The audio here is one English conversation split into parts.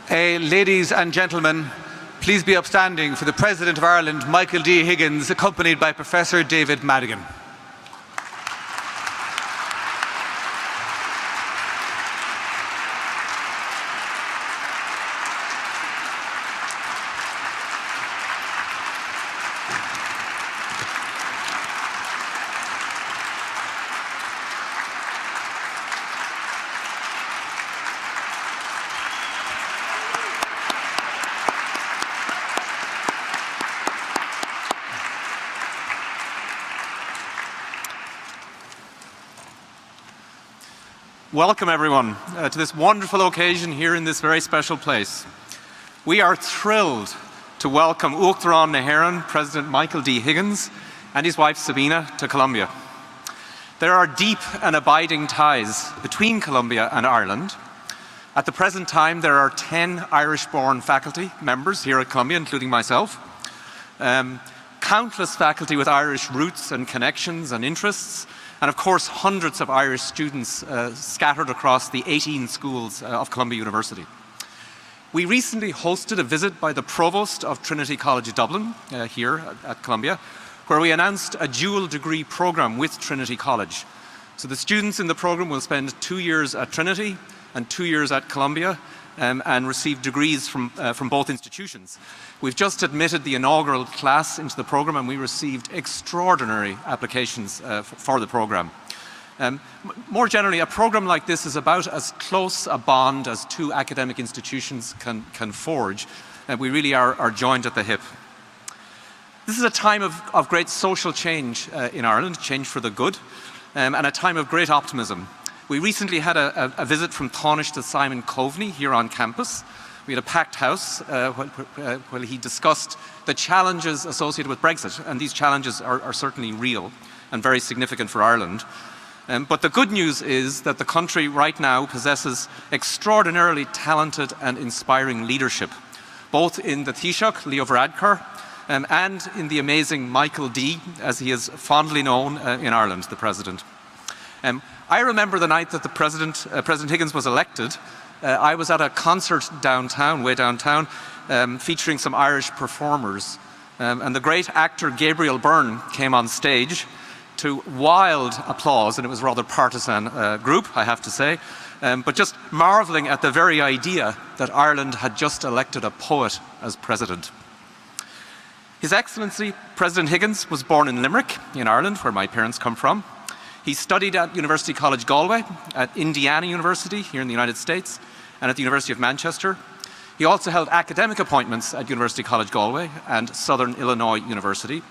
Ladies and gentlemen, please be upstanding for the President of Ireland, Michael D. Higgins, accompanied by Professor David Madigan. Welcome everyone to this wonderful occasion here in this very special place. We are thrilled to welcome Uachtaráin na hÉireann, President Michael D. Higgins and his wife Sabina to Columbia. There are deep and abiding ties between Columbia and Ireland. At the present time there are 10 Irish-born faculty members here at Columbia, including myself. Countless faculty with Irish roots and connections and interests, and of course hundreds of Irish students scattered across the 18 schools of Columbia University. We recently hosted a visit by the Provost of Trinity College Dublin here at Columbia, where we announced a dual degree program with Trinity College. So the students in the program will spend 2 years at Trinity and 2 years at Columbia and receive degrees from both institutions. We've just admitted the inaugural class into the program and we received extraordinary applications for the program. More generally, a program like this is about as close a bond as two academic institutions can forge. We really are joined at the hip. This is a time of great social change in Ireland, change for the good, and a time of great optimism. We recently had a visit from Tánaiste to Simon Coveney here on campus. We had a packed house while he discussed the challenges associated with Brexit, and these challenges are certainly real and very significant for Ireland. But the good news is that the country right now possesses extraordinarily talented and inspiring leadership, both in the Taoiseach, Leo Varadkar, and in the amazing Michael D., as he is fondly known in Ireland, the President. I remember the night that President Higgins was elected. I was at a concert downtown, way downtown, featuring some Irish performers. And the great actor Gabriel Byrne came on stage to wild applause, and it was a rather partisan group, I have to say, but just marvelling at the very idea that Ireland had just elected a poet as president. His Excellency, President Higgins, was born in Limerick, in Ireland, where my parents come from. He studied at University College Galway, at Indiana University here in the United States, and at the University of Manchester. He also held academic appointments at University College Galway and Southern Illinois University.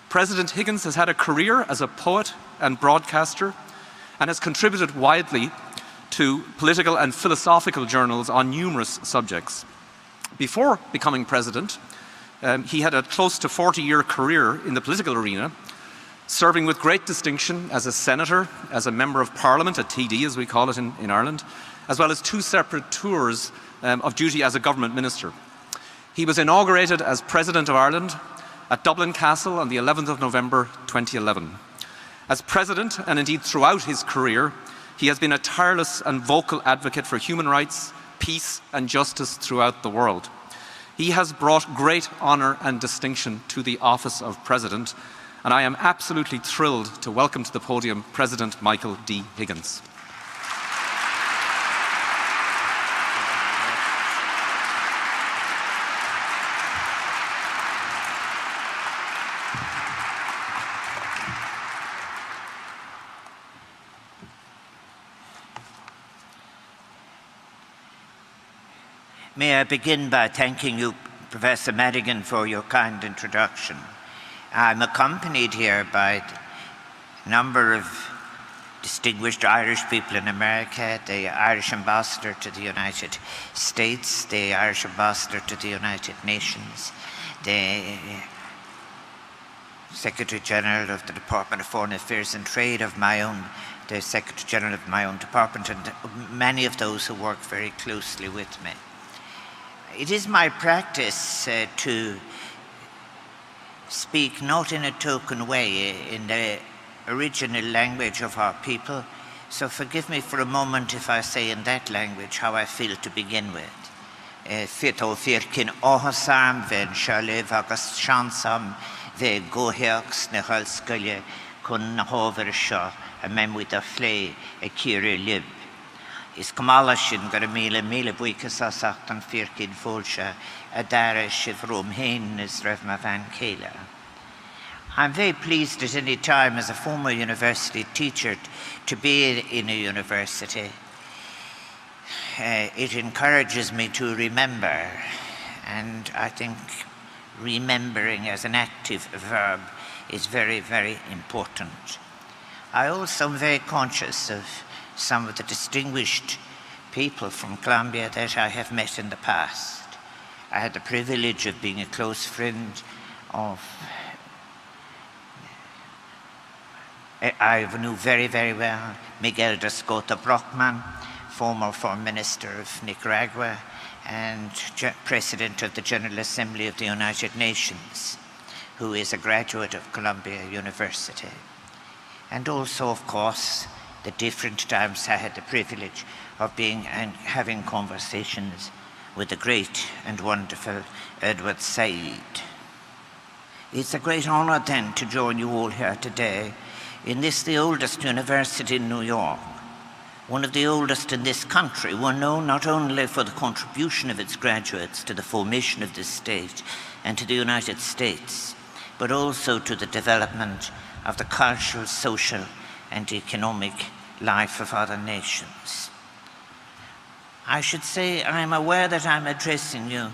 President Higgins has had a career as a poet and broadcaster and has contributed widely to political and philosophical journals on numerous subjects. Before becoming president, he had a close to 40-year career in the political arena, serving with great distinction as a senator, as a member of parliament, a TD as we call it in Ireland, as well as 2 separate tours of duty as a government minister. He was inaugurated as President of Ireland at Dublin Castle on the 11th of November 2011. As President, and indeed throughout his career, he has been a tireless and vocal advocate for human rights, peace and justice throughout the world. He has brought great honour and distinction to the office of President, and I am absolutely thrilled to welcome to the podium President Michael D. Higgins. May I begin by thanking you, Professor Madigan, for your kind introduction. I'm accompanied here by a number of distinguished Irish people in America, the Irish Ambassador to the United States, the Irish Ambassador to the United Nations, the Secretary General of the Department of Foreign Affairs and Trade of the Secretary General of my own department, and many of those who work very closely with me. It is my practice to speak not in a token way in the original language of our people, so forgive me for a moment if I say in that language how I feel to begin with. fit ó firkin áhasam, ven shalif agus shansam, ve goheaks na halskulje kun na hover sha, a memwyd a flé a kiri lib. Is Kamalashin got a mile buikas asach an firkin folsha, a dara shiv rom hain is Revma van Kela. I'm very pleased at any time as a former university teacher to be in a university. It encourages me to remember, and I think remembering as an active verb is very, very important. I also am very conscious of some of the distinguished people from Columbia that I have met in the past. I had the privilege of being a close friend of, I knew very, very well Miguel de Scota Brockman, former Foreign Minister of Nicaragua and President of the General Assembly of the United Nations, who is a graduate of Columbia University. And also, of course, the different times I had the privilege of being and having conversations with the great and wonderful Edward Said. It's a great honor then to join you all here today in this, the oldest university in New York, one of the oldest in this country, one known not only for the contribution of its graduates to the formation of this state and to the United States, but also to the development of the cultural, social, and economic life of other nations. I should say I'm aware that I'm addressing you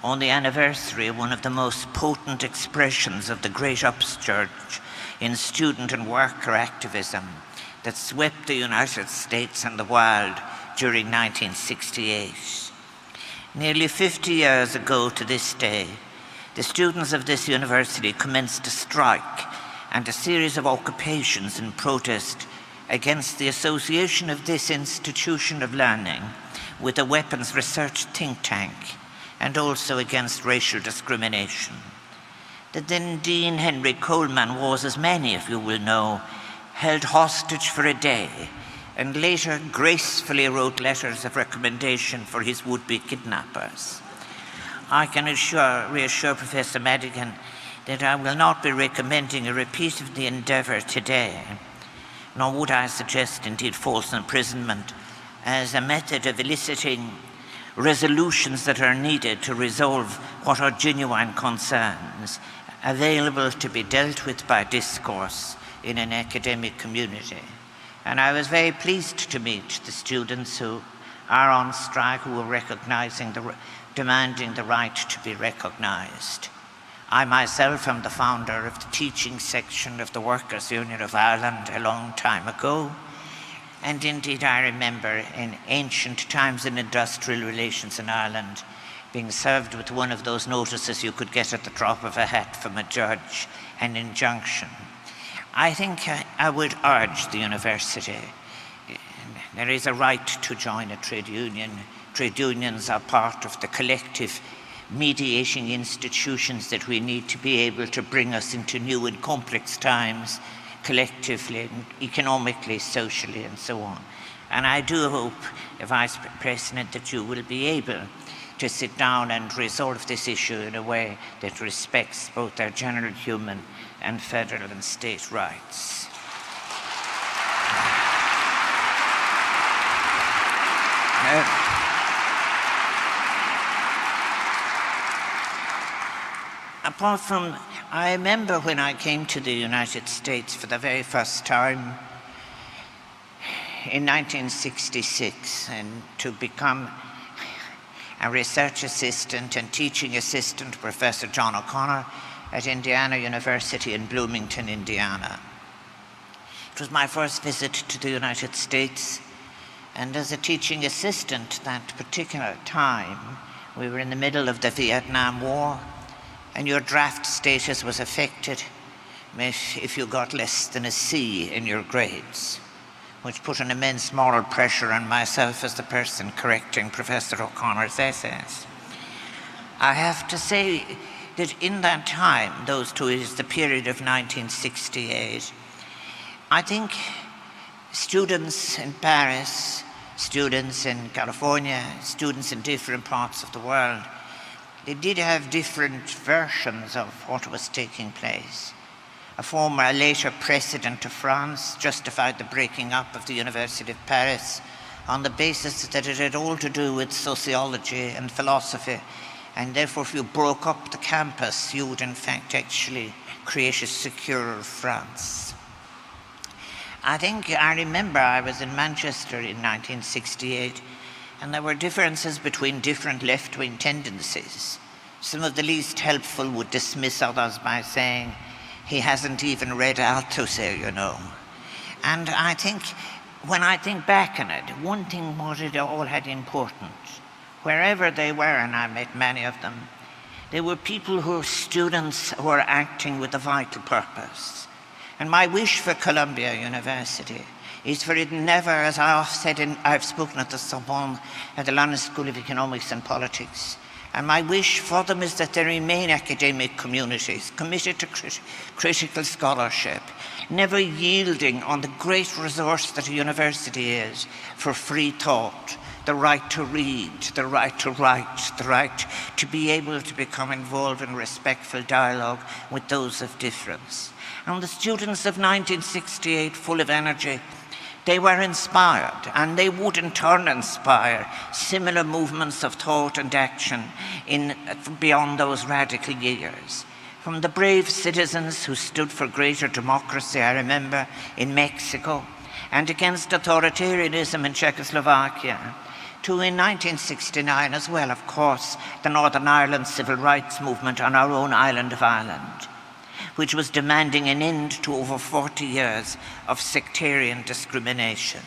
on the anniversary of one of the most potent expressions of the great upsurge in student and worker activism that swept the United States and the world during 1968. Nearly 50 years ago to this day, the students of this university commenced a strike and a series of occupations in protest against the association of this institution of learning with a weapons research think tank, and also against racial discrimination. The then Dean Henry Coleman was, as many of you will know, held hostage for a day, and later gracefully wrote letters of recommendation for his would-be kidnappers. I can reassure Professor Madigan that I will not be recommending a repeat of the endeavor today, nor would I suggest indeed false imprisonment as a method of eliciting resolutions that are needed to resolve what are genuine concerns available to be dealt with by discourse in an academic community. And I was very pleased to meet the students who are on strike, who are demanding the right to be recognized. I myself am the founder of the teaching section of the Workers' Union of Ireland a long time ago. And indeed, I remember in ancient times in industrial relations in Ireland being served with one of those notices you could get at the drop of a hat from a judge, an injunction. I think I would urge the university, there is a right to join a trade union. Trade unions are part of the collective mediating institutions that we need to be able to bring us into new and complex times, collectively, economically, socially, and so on. And I do hope, Vice President, that you will be able to sit down and resolve this issue in a way that respects both our general human and federal and state rights. Apart from, I remember when I came to the United States for the very first time in 1966, and to become a research assistant and teaching assistant to Professor John O'Connor at Indiana University in Bloomington, Indiana. It was my first visit to the United States, and as a teaching assistant that particular time, we were in the middle of the Vietnam War, and your draft status was affected if you got less than a C in your grades, which put an immense moral pressure on myself as the person correcting Professor O'Connor's essays. I have to say that in that time, those two is the period of 1968, I think students in Paris students in California, students in different parts of the world, they did have different versions of what was taking place. A later president of France justified the breaking up of the University of Paris on the basis that it had all to do with sociology and philosophy, and therefore if you broke up the campus, you would in fact actually create a securer France. I remember I was in Manchester in 1968, and there were differences between different left-wing tendencies. Some of the least helpful would dismiss others by saying, he hasn't even read Althusser, you know. And I think, when I think back on it, one thing what it all had important, wherever they were, and I met many of them, they were people who were students who were acting with a vital purpose. And my wish for Columbia University is for it never, as I have said, I've spoken at the Sorbonne, at the London School of Economics and Politics, and my wish for them is that they remain academic communities, committed to critical scholarship, never yielding on the great resource that a university is for free thought, the right to read, the right to write, the right to be able to become involved in respectful dialogue with those of difference. And the students of 1968, full of energy, they were inspired, and they would in turn inspire similar movements of thought and action beyond those radical years. From the brave citizens who stood for greater democracy, I remember, in Mexico, and against authoritarianism in Czechoslovakia, to in 1969 as well, of course, the Northern Ireland civil rights movement on our own island of Ireland, which was demanding an end to over 40 years of sectarian discrimination.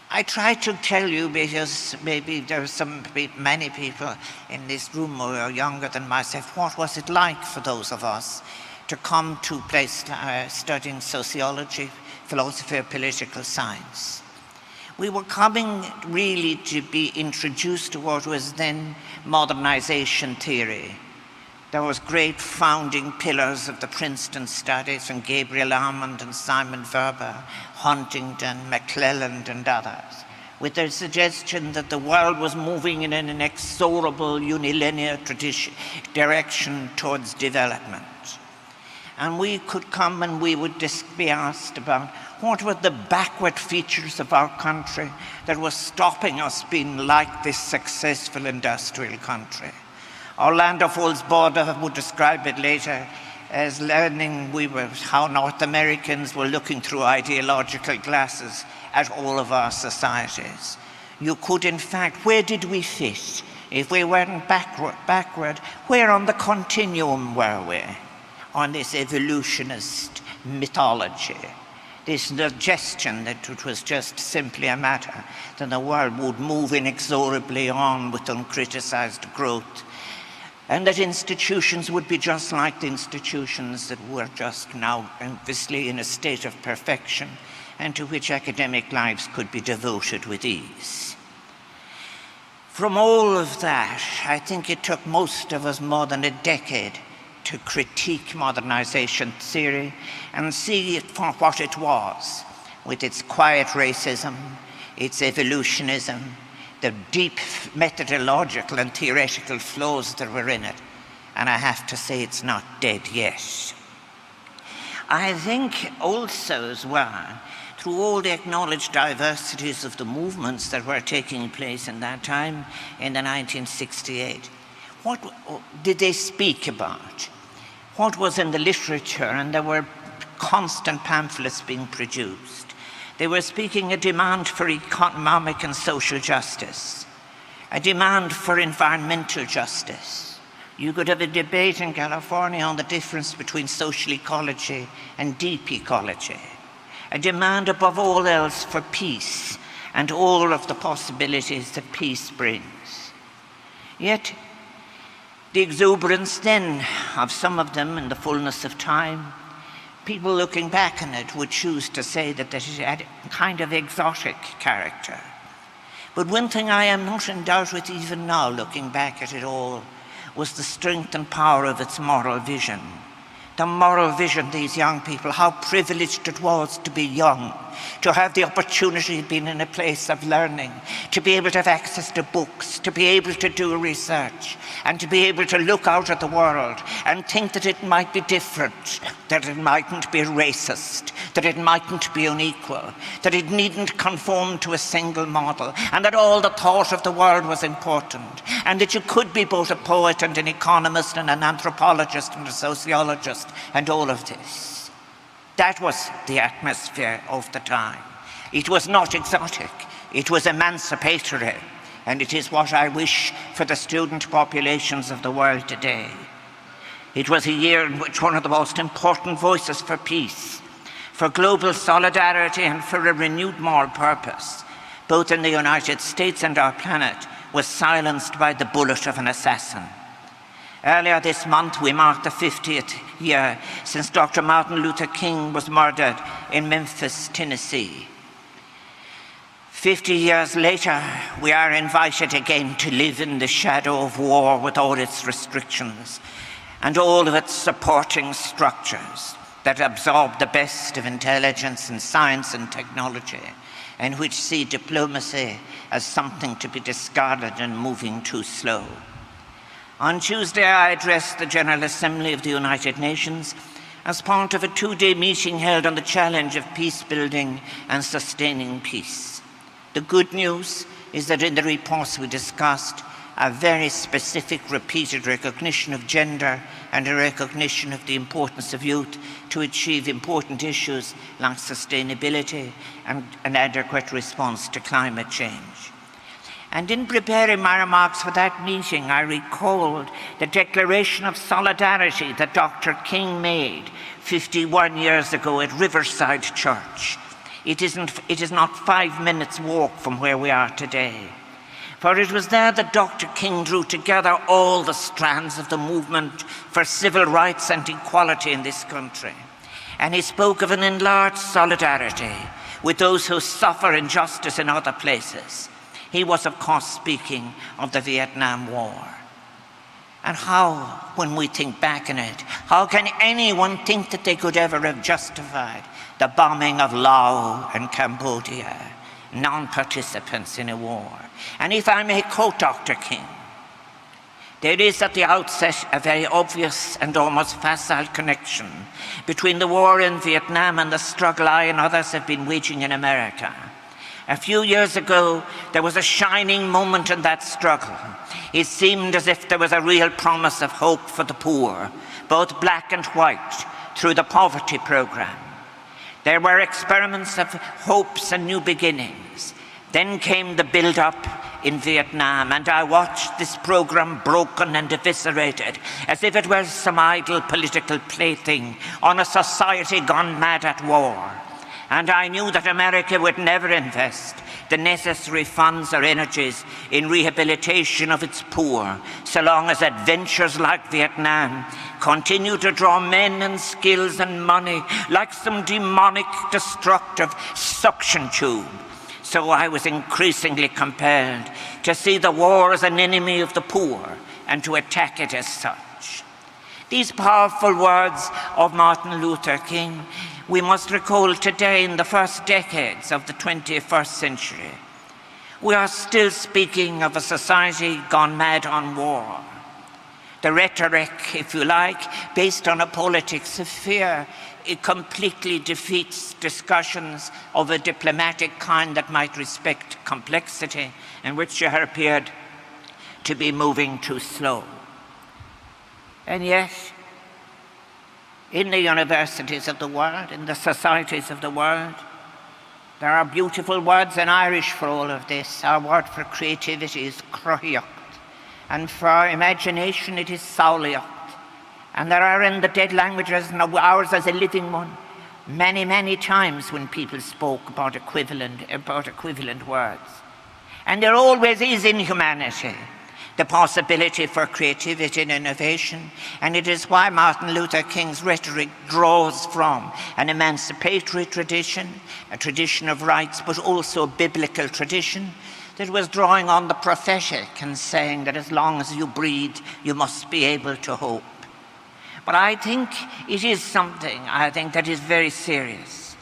I try to tell you, because maybe there are many people in this room who are younger than myself, what was it like for those of us to come to a place studying sociology, philosophy of political science. We were coming really to be introduced to what was then modernization theory. There was great founding pillars of the Princeton studies from Gabriel Almond and Simon Verber, Huntington, McClelland and others, with their suggestion that the world was moving in an inexorable unilinear direction towards development. And we could come and we would be asked about what were the backward features of our country that was stopping us being like this successful industrial country. Orlando Fowles-Borda would describe it later as learning how North Americans were looking through ideological glasses at all of our societies. You could, in fact, where did we fit? If we weren't backward, where on the continuum were we? On this evolutionist mythology, this suggestion that it was just simply a matter that the world would move inexorably on with uncriticized growth, and that institutions would be just like the institutions that were just now obviously in a state of perfection, and to which academic lives could be devoted with ease. From all of that, I think it took most of us more than a decade to critique modernization theory and see it for what it was, with its quiet racism, its evolutionism, the deep methodological and theoretical flaws that were in it. And I have to say it's not dead yet. I think also as well, through all the acknowledged diversities of the movements that were taking place in that time, in the 1968, what did they speak about? What was in the literature? And there were constant pamphlets being produced. They were speaking a demand for economic and social justice, a demand for environmental justice. You could have a debate in California on the difference between social ecology and deep ecology, a demand above all else for peace and all of the possibilities that peace brings. Yet, the exuberance then of some of them in the fullness of time, people looking back on it would choose to say that it had a kind of exotic character. But one thing I am not in doubt with even now, looking back at it all, was the strength and power of its moral vision. The moral vision, these young people, how privileged it was to be young, to have the opportunity of being in a place of learning, to be able to have access to books, to be able to do research, and to be able to look out at the world and think that it might be different, that it mightn't be racist, that it mightn't be unequal, that it needn't conform to a single model, and that all the thought of the world was important, and that you could be both a poet and an economist and an anthropologist and a sociologist and all of this. That was the atmosphere of the time. It was not exotic, it was emancipatory, and it is what I wish for the student populations of the world today. It was a year in which one of the most important voices for peace, for global solidarity, and for a renewed moral purpose, both in the United States and our planet, was silenced by the bullet of an assassin. Earlier this month, we marked the 50th year since Dr. Martin Luther King was murdered in Memphis, Tennessee. 50 years later, we are invited again to live in the shadow of war with all its restrictions and all of its supporting structures that absorb the best of intelligence and science and technology, and which see diplomacy as something to be discarded and moving too slow. On Tuesday, I addressed the General Assembly of the United Nations as part of a two-day meeting held on the challenge of peace building and sustaining peace. The good news is that in the reports we discussed, a very specific repeated recognition of gender and a recognition of the importance of youth to achieve important issues like sustainability and an adequate response to climate change. And in preparing my remarks for that meeting, I recalled the declaration of solidarity that Dr. King made 51 years ago at Riverside Church. It is not 5 minutes walk from where we are today. For it was there that Dr. King drew together all the strands of the movement for civil rights and equality in this country. And he spoke of an enlarged solidarity with those who suffer injustice in other places. He was, of course, speaking of the Vietnam War. And how, when we think back on it, how can anyone think that they could ever have justified the bombing of Laos and Cambodia, non-participants in a war? And if I may quote Dr. King, there is at the outset a very obvious and almost facile connection between the war in Vietnam and the struggle I and others have been waging in America. A few years ago, there was a shining moment in that struggle. It seemed as if there was a real promise of hope for the poor, both black and white, through the poverty program. There were experiments of hopes and new beginnings. Then came the build-up in Vietnam, and I watched this program broken and eviscerated as if it were some idle political plaything on a society gone mad at war. And I knew that America would never invest the necessary funds or energies in rehabilitation of its poor, so long as adventures like Vietnam continue to draw men and skills and money like some demonic, destructive suction tube. So I was increasingly compelled to see the war as an enemy of the poor and to attack it as such. These powerful words of Martin Luther King we must recall today in the first decades of the 21st century. We are still speaking of a society gone mad on war. The rhetoric, if you like, based on a politics of fear, it completely defeats discussions of a diplomatic kind that might respect complexity and which appeared to be moving too slow. And yet, in the universities of the world, in the societies of the world, there are beautiful words in Irish for all of this. Our word for creativity is cruthaíocht, and for our imagination it is samhlaíocht. And there are in the dead languages, and ours as a living one, many, many times when people spoke about equivalent words. And there always is in humanity the possibility for creativity and innovation, and it is why Martin Luther King's rhetoric draws from an emancipatory tradition, a tradition of rights, but also a biblical tradition that was drawing on the prophetic and saying that as long as you breathe, you must be able to hope. But I think it is something, that is very serious.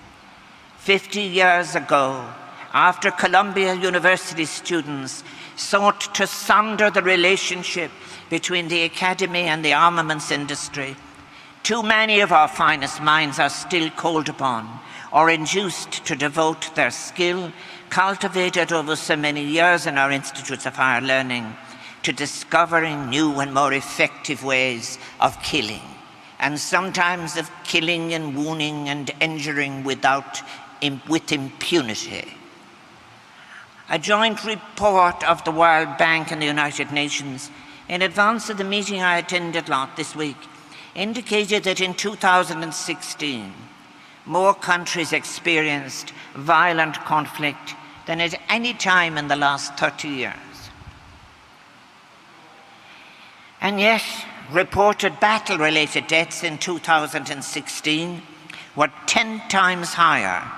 50 years ago, after Columbia University students sought to sunder the relationship between the academy and the armaments industry, too many of our finest minds are still called upon or induced to devote their skill, cultivated over so many years in our institutes of higher learning, to discovering new and more effective ways of killing, and sometimes of killing and wounding and injuring with impunity. A joint report of the World Bank and the United Nations, in advance of the meeting I attended this week, indicated that in 2016, more countries experienced violent conflict than at any time in the last 30 years. And yet, reported battle-related deaths in 2016 were 10 times higher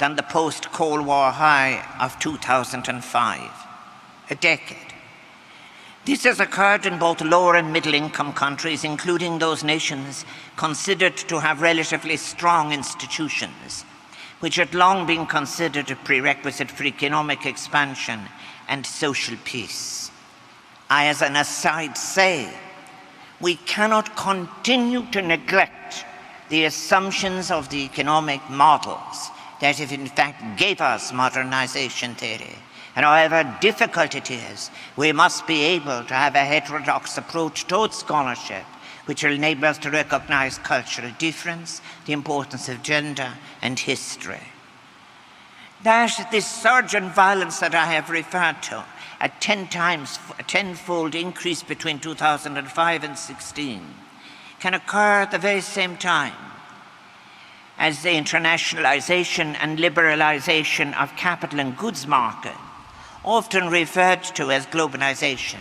than the post-Cold War high of 2005, a decade. This has occurred in both lower and middle-income countries, including those nations considered to have relatively strong institutions, which had long been considered a prerequisite for economic expansion and social peace. I, as an aside, say we cannot continue to neglect the assumptions of the economic models that have in fact gave us modernization theory. And however difficult it is, we must be able to have a heterodox approach towards scholarship, which will enable us to recognize cultural difference, the importance of gender and history. This surge in violence that I have referred to, a tenfold increase between 2005 and 16, can occur at the very same time as the internationalization and liberalization of capital and goods market, often referred to as globalization,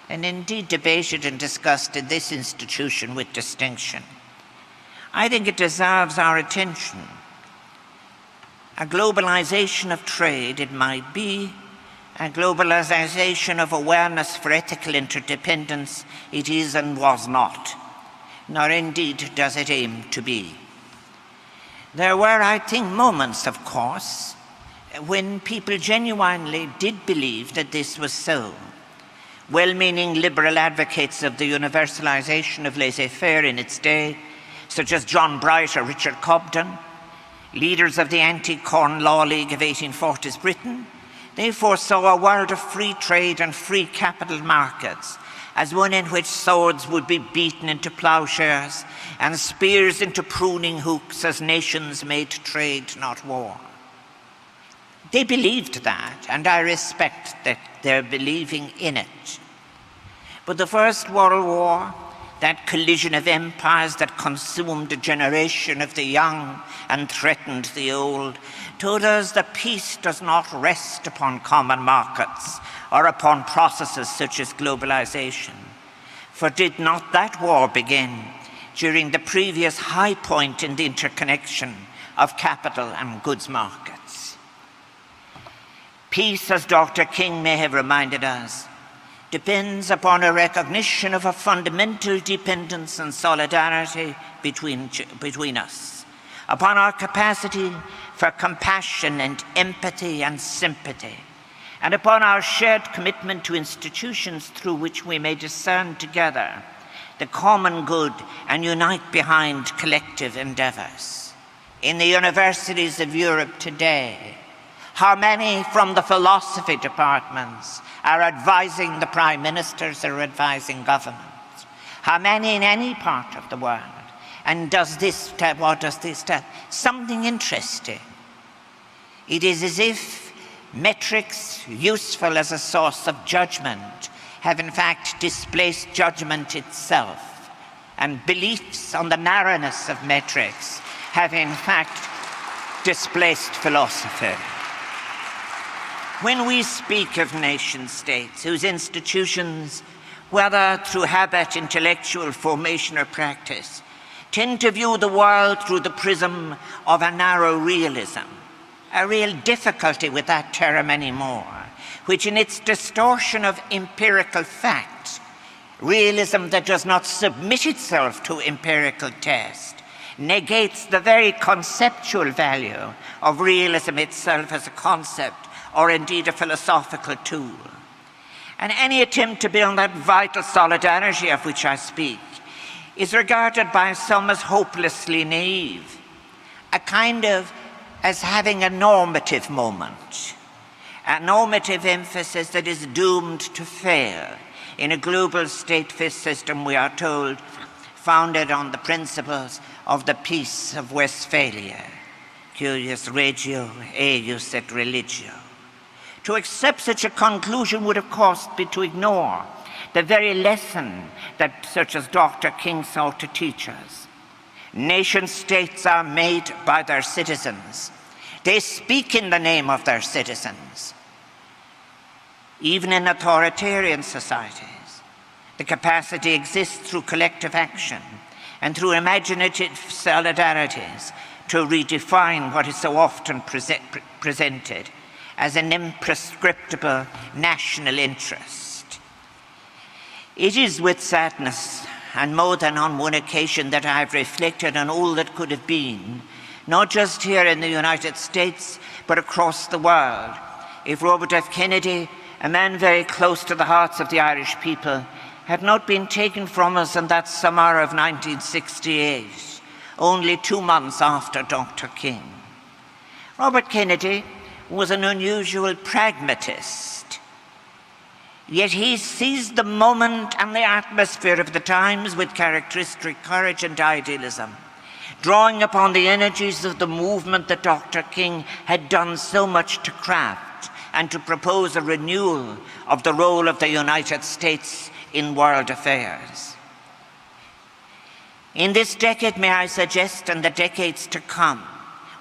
and indeed debated and discussed in this institution with distinction. I think it deserves our attention. A globalization of trade, it might be, a globalization of awareness for ethical interdependence, it is and was not, nor indeed does it aim to be. There were, I think, moments, of course, when people genuinely did believe that this was so. Well-meaning liberal advocates of the universalization of laissez-faire in its day, such as John Bright or Richard Cobden, leaders of the Anti-Corn Law League of 1840s Britain, they foresaw a world of free trade and free capital markets as one in which swords would be beaten into plowshares and spears into pruning hooks as nations made trade, not war. They believed that, and I respect that they're believing in it. But the First World War, that collision of empires that consumed a generation of the young and threatened the old, told us that peace does not rest upon common markets or upon processes such as globalization. For did not that war begin during the previous high point in the interconnection of capital and goods markets? Peace, as Dr. King may have reminded us, depends upon a recognition of a fundamental dependence and solidarity between us, upon our capacity for compassion and empathy and sympathy, and upon our shared commitment to institutions through which we may discern together the common good and unite behind collective endeavors. In the universities of Europe today, how many from the philosophy departments are advising the prime ministers or advising governments? How many in any part of the world? And what does this tell? Something interesting. It is as if metrics useful as a source of judgment have in fact displaced judgment itself, and beliefs on the narrowness of metrics have in fact displaced philosophy. When we speak of nation states whose institutions, whether through habit, intellectual formation or practice, tend to view the world through the prism of a narrow realism, a real difficulty with that term anymore, which in its distortion of empirical fact, realism that does not submit itself to empirical test, negates the very conceptual value of realism itself as a concept, or indeed a philosophical tool. And any attempt to build that vital solidarity of which I speak is regarded by some as hopelessly naive, a kind of as having a normative moment, a normative emphasis that is doomed to fail in a global state system, we are told, founded on the principles of the Peace of Westphalia, cuius regio eius et religio. To accept such a conclusion would, of course, be to ignore the very lesson that such as Dr. King sought to teach us. Nation-states are made by their citizens. They speak in the name of their citizens. Even in authoritarian societies, the capacity exists through collective action and through imaginative solidarities to redefine what is so often presented as an imprescriptible national interest. It is with sadness, and more than on one occasion, that I have reflected on all that could have been, not just here in the United States, but across the world, if Robert F. Kennedy, a man very close to the hearts of the Irish people, had not been taken from us in that summer of 1968, only 2 months after Dr. King. Robert Kennedy was an unusual pragmatist, yet he seized the moment and the atmosphere of the times with characteristic courage and idealism, drawing upon the energies of the movement that Dr. King had done so much to craft and to propose a renewal of the role of the United States in world affairs. In this decade, may I suggest, and the decades to come,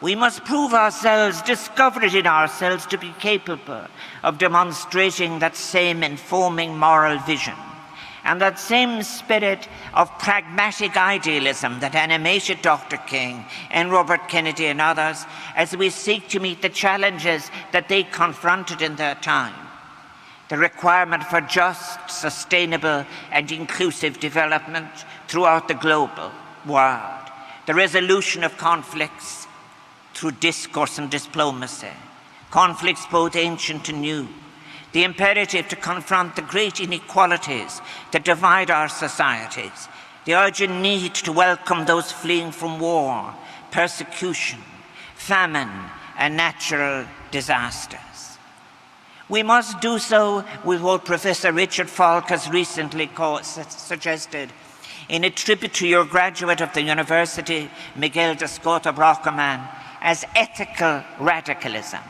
we must prove ourselves, discover it in ourselves, to be capable of demonstrating that same informing moral vision and that same spirit of pragmatic idealism that animated Dr. King and Robert Kennedy and others as we seek to meet the challenges that they confronted in their time. The requirement for just, sustainable, and inclusive development throughout the global world. The resolution of conflicts through discourse and diplomacy, conflicts both ancient and new. The imperative to confront the great inequalities that divide our societies. The urgent need to welcome those fleeing from war, persecution, famine, and natural disasters. We must do so with what Professor Richard Falk has recently suggested in a tribute to your graduate of the university, Miguel de Scota Brockman, as ethical radicalism.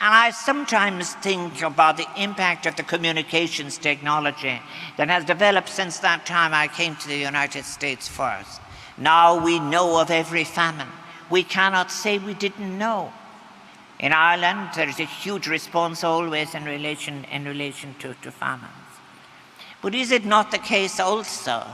And I sometimes think about the impact of the communications technology that has developed since that time I came to the United States first. Now we know of every famine. We cannot say we didn't know. In Ireland, there is a huge response always in relation to famines. But is it not the case also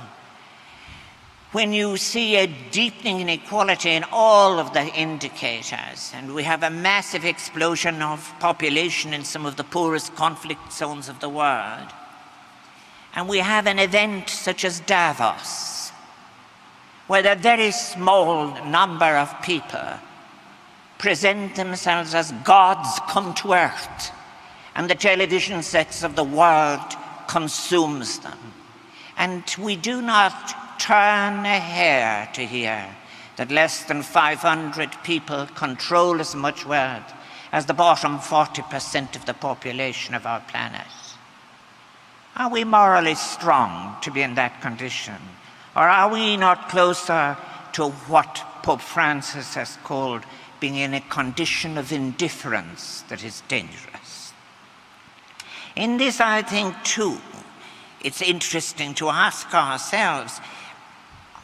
when you see a deepening inequality in all of the indicators, and we have a massive explosion of population in some of the poorest conflict zones of the world, and we have an event such as Davos, where a very small number of people present themselves as gods come to earth, and the television sets of the world consumes them. And we do not turn a hair to hear that less than 500 people control as much wealth as the bottom 40% of the population of our planet. Are we morally strong to be in that condition? Or are we not closer to what Pope Francis has called being in a condition of indifference that is dangerous? In this, I think, too, it's interesting to ask ourselves,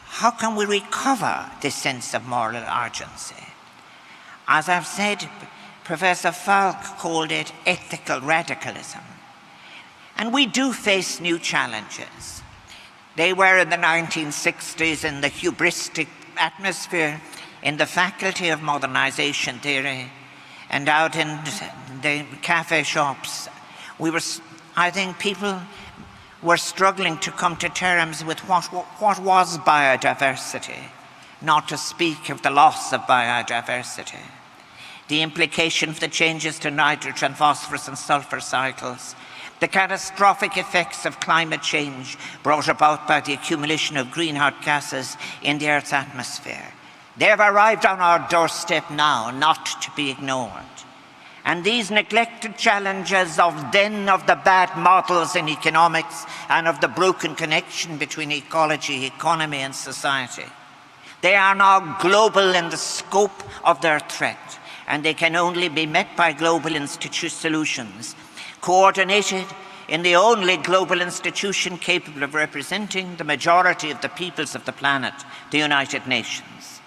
how can we recover this sense of moral urgency? As I've said, Professor Falk called it ethical radicalism. And we do face new challenges. They were in the 1960s in the hubristic atmosphere in the Faculty of Modernization Theory and out in the cafe shops. I think people were struggling to come to terms with what was biodiversity, not to speak of the loss of biodiversity. The implication of the changes to nitrogen, phosphorus and sulfur cycles, the catastrophic effects of climate change brought about by the accumulation of greenhouse gases in the Earth's atmosphere. They have arrived on our doorstep now, not to be ignored. And these neglected challenges of the bad models in economics and of the broken connection between ecology, economy and society, they are now global in the scope of their threat, and they can only be met by global solutions, coordinated in the only global institution capable of representing the majority of the peoples of the planet, the United Nations.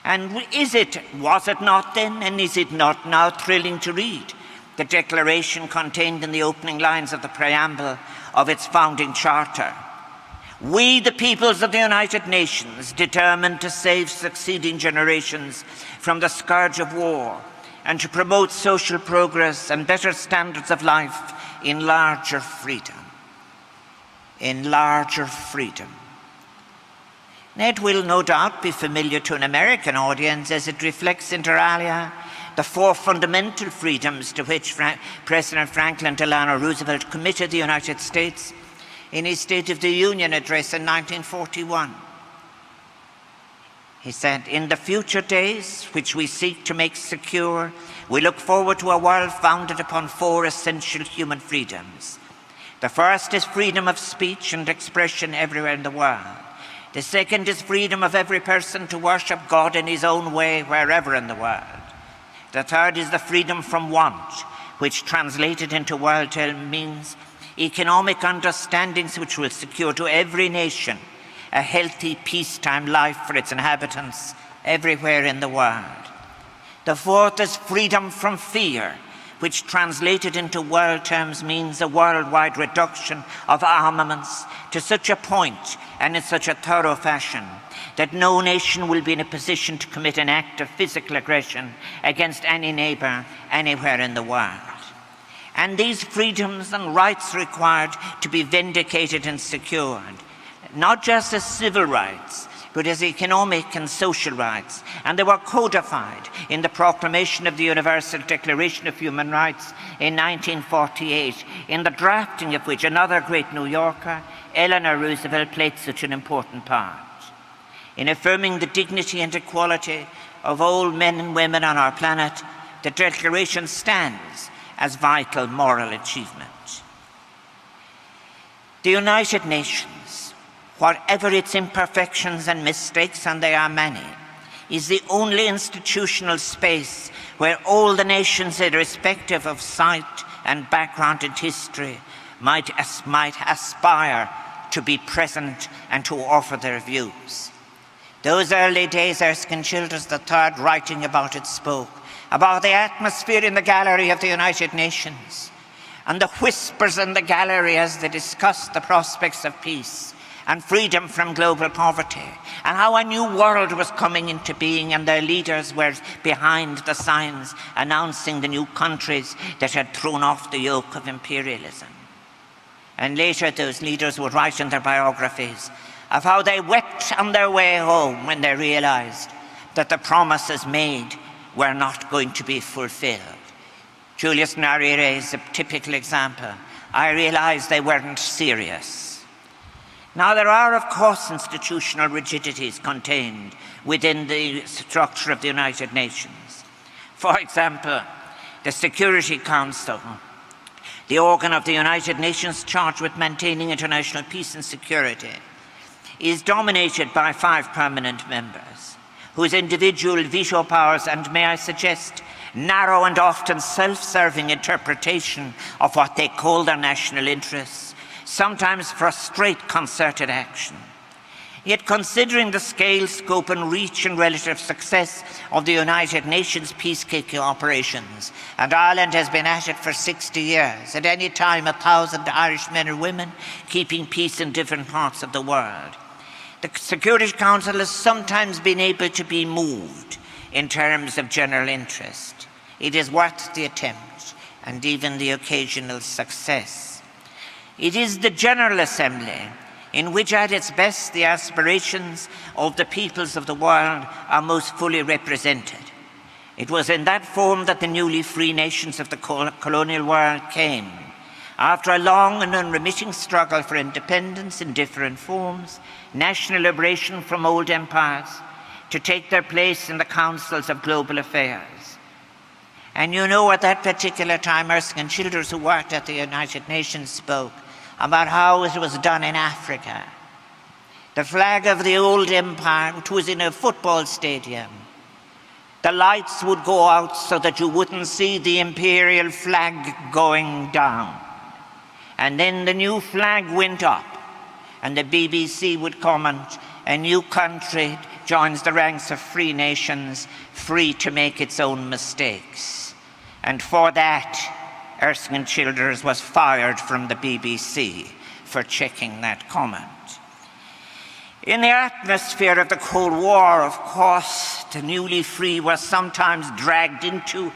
And was it not then, and is it not now thrilling to read the declaration contained in the opening lines of the preamble of its founding charter? We, the peoples of the United Nations, determined to save succeeding generations from the scourge of war and to promote social progress and better standards of life in larger freedom. In larger freedom. It will no doubt be familiar to an American audience as it reflects inter alia the four fundamental freedoms to which President Franklin Delano Roosevelt committed the United States in his State of the Union address in 1941. He said, "In the future days, which we seek to make secure, we look forward to a world founded upon four essential human freedoms. The first is freedom of speech and expression everywhere in the world. The second is freedom of every person to worship God in his own way wherever in the world. The third is the freedom from want, which translated into world terms means economic understandings which will secure to every nation a healthy peacetime life for its inhabitants everywhere in the world. The fourth is freedom from fear, which translated into world terms means a worldwide reduction of armaments to such a point and in such a thorough fashion that no nation will be in a position to commit an act of physical aggression against any neighbor anywhere in the world. And these freedoms and rights required to be vindicated and secured, not just as civil rights, but as economic and social rights. And they were codified in the proclamation of the Universal Declaration of Human Rights in 1948, in the drafting of which another great New Yorker, Eleanor Roosevelt, played such an important part. In affirming the dignity and equality of all men and women on our planet, the Declaration stands as vital moral achievement. The United Nations, whatever its imperfections and mistakes, and they are many, is the only institutional space where all the nations, irrespective of site and background and history, might aspire to be present and to offer their views. Those early days, Erskine Childers III, writing about it, spoke about the atmosphere in the gallery of the United Nations and the whispers in the gallery as they discussed the prospects of peace and freedom from global poverty, and how a new world was coming into being, and their leaders were behind the signs announcing the new countries that had thrown off the yoke of imperialism. And later those leaders would write in their biographies of how they wept on their way home when they realized that the promises made were not going to be fulfilled. Julius Nyerere is a typical example. I realized they weren't serious. Now, there are, of course, institutional rigidities contained within the structure of the United Nations. For example, the Security Council, the organ of the United Nations charged with maintaining international peace and security, is dominated by 5 permanent members, whose individual veto powers and, may I suggest, narrow and often self-serving interpretation of what they call their national interests sometimes frustrate concerted action. Yet, considering the scale, scope and reach and relative success of the United Nations peacekeeping operations, and Ireland has been at it for 60 years, at any time 1,000 Irish men and women keeping peace in different parts of the world, the Security Council has sometimes been able to be moved in terms of general interest. It is worth the attempt and even the occasional success. It is the General Assembly in which at its best the aspirations of the peoples of the world are most fully represented. It was in that form that the newly free nations of the colonial world came, after a long and unremitting struggle for independence in different forms, national liberation from old empires, to take their place in the councils of global affairs. And you know, at that particular time, Erskine Childers, who worked at the United Nations, spoke about how it was done in Africa. The flag of the old empire, which was in a football stadium, the lights would go out so that you wouldn't see the imperial flag going down. And then the new flag went up, and the BBC would comment, a new country joins the ranks of free nations, free to make its own mistakes. And for that, Erskine Childers was fired from the BBC for checking that comment. In the atmosphere of the Cold War, of course, the newly free was sometimes dragged into,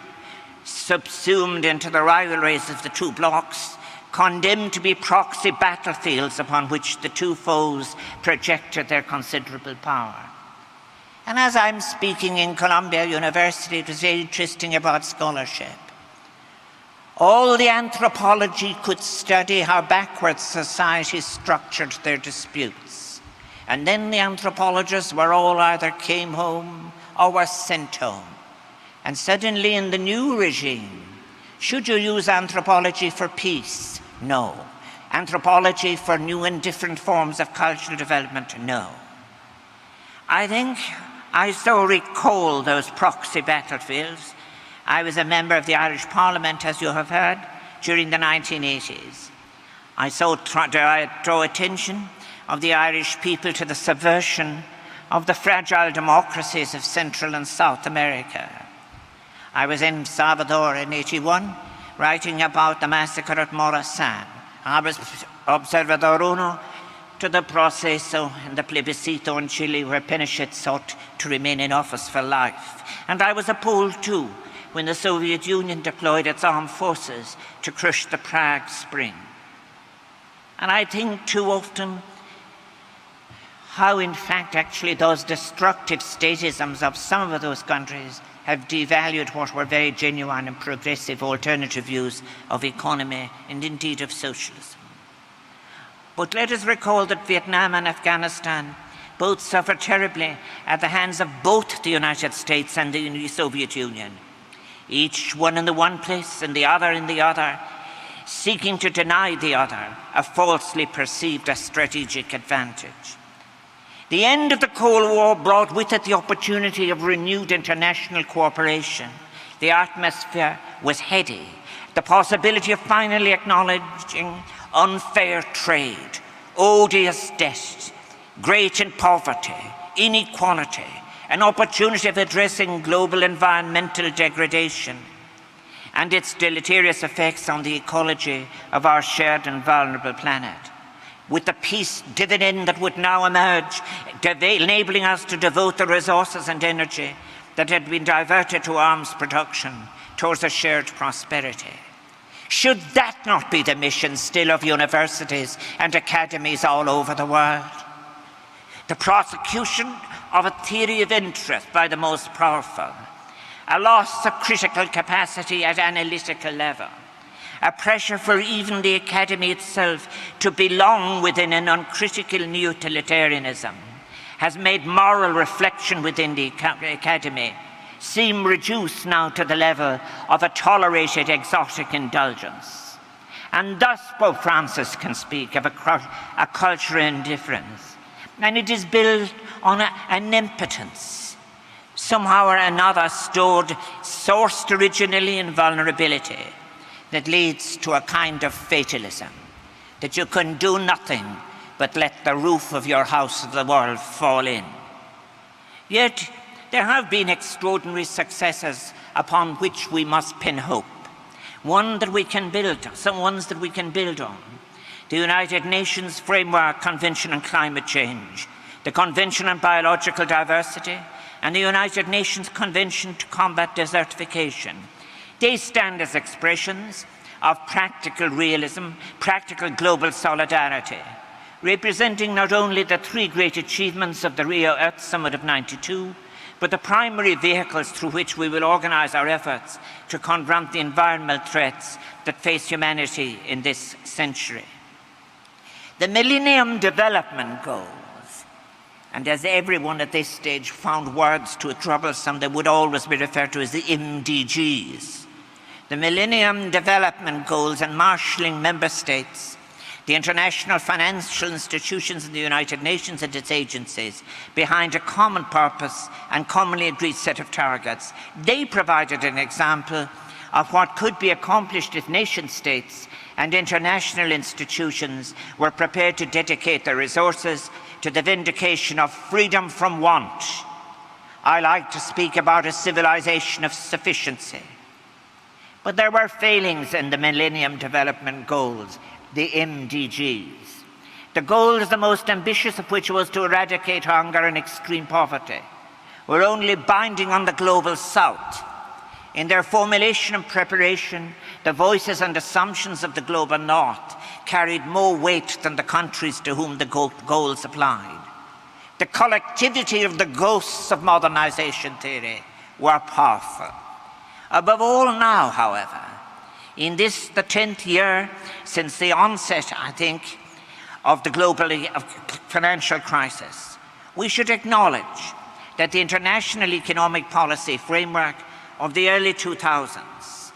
subsumed into the rivalries of the two blocs, condemned to be proxy battlefields upon which the two foes projected their considerable power. And as I'm speaking in Columbia University, it was very interesting about scholarship. All the anthropology could study how backward societies structured their disputes. And then the anthropologists were all either came home or were sent home. And suddenly in the new regime, should you use anthropology for peace? No. Anthropology for new and different forms of cultural development? No. I think I so recall those proxy battlefields. I was a member of the Irish Parliament, as you have heard, during the 1980s. I so draw attention of the Irish people to the subversion of the fragile democracies of Central and South America. I was in Salvador in 81, writing about the massacre at Morazán. I was observador uno to the proceso and the plebiscito in Chile, where Pinochet sought to remain in office for life. And I was appalled too when the Soviet Union deployed its armed forces to crush the Prague Spring. And I think too often how, in fact, actually those destructive statisms of some of those countries have devalued what were very genuine and progressive alternative views of economy and indeed of socialism. But let us recall that Vietnam and Afghanistan both suffered terribly at the hands of both the United States and the Soviet Union, each one in the one place and the other in the other, seeking to deny the other a falsely perceived strategic advantage. The end of the Cold War brought with it the opportunity of renewed international cooperation. The atmosphere was heady. The possibility of finally acknowledging unfair trade, odious debt, great poverty, inequality, an opportunity of addressing global environmental degradation and its deleterious effects on the ecology of our shared and vulnerable planet. With the peace dividend that would now emerge, enabling us to devote the resources and energy that had been diverted to arms production towards a shared prosperity. Should that not be the mission still of universities and academies all over the world? The prosecution of a theory of interest by the most powerful, a loss of critical capacity at analytical level, a pressure for even the academy itself to belong within an uncritical neo-utilitarianism has made moral reflection within the academy seem reduced now to the level of a tolerated exotic indulgence. And thus Pope Francis can speak of a cultural indifference. And it is built on an impotence, somehow or another sourced originally in vulnerability, that leads to a kind of fatalism, that you can do nothing but let the roof of your house of the world fall in. Yet there have been extraordinary successes upon which we must pin hope, ones that we can build on. The United Nations Framework Convention on Climate Change, the Convention on Biological Diversity, and the United Nations Convention to Combat Desertification. They stand as expressions of practical realism, practical global solidarity. representing not only the three great achievements of the Rio Earth Summit of '92, but the primary vehicles through which we will organize our efforts to confront the environmental threats that face humanity in this century. The Millennium Development Goals, and as everyone at this stage found words too troublesome, they would always be referred to as the MDGs. The Millennium Development Goals and marshalling member states, the international financial institutions in the United Nations and its agencies behind a common purpose and commonly agreed set of targets. They provided an example of what could be accomplished if nation states and international institutions were prepared to dedicate their resources to the vindication of freedom from want. I like to speak about a civilization of sufficiency. But there were failings in the Millennium Development Goals, the MDGs. The goals, the most ambitious of which was to eradicate hunger and extreme poverty, were only binding on the global south. In their formulation and preparation, the voices and assumptions of the global north carried more weight than the countries to whom the goals applied. The collectivity of the ghosts of modernization theory were powerful. Above all now, however, in this, the 10th year since the onset, I think, of the global financial crisis, we should acknowledge that the international economic policy framework of the early 2000s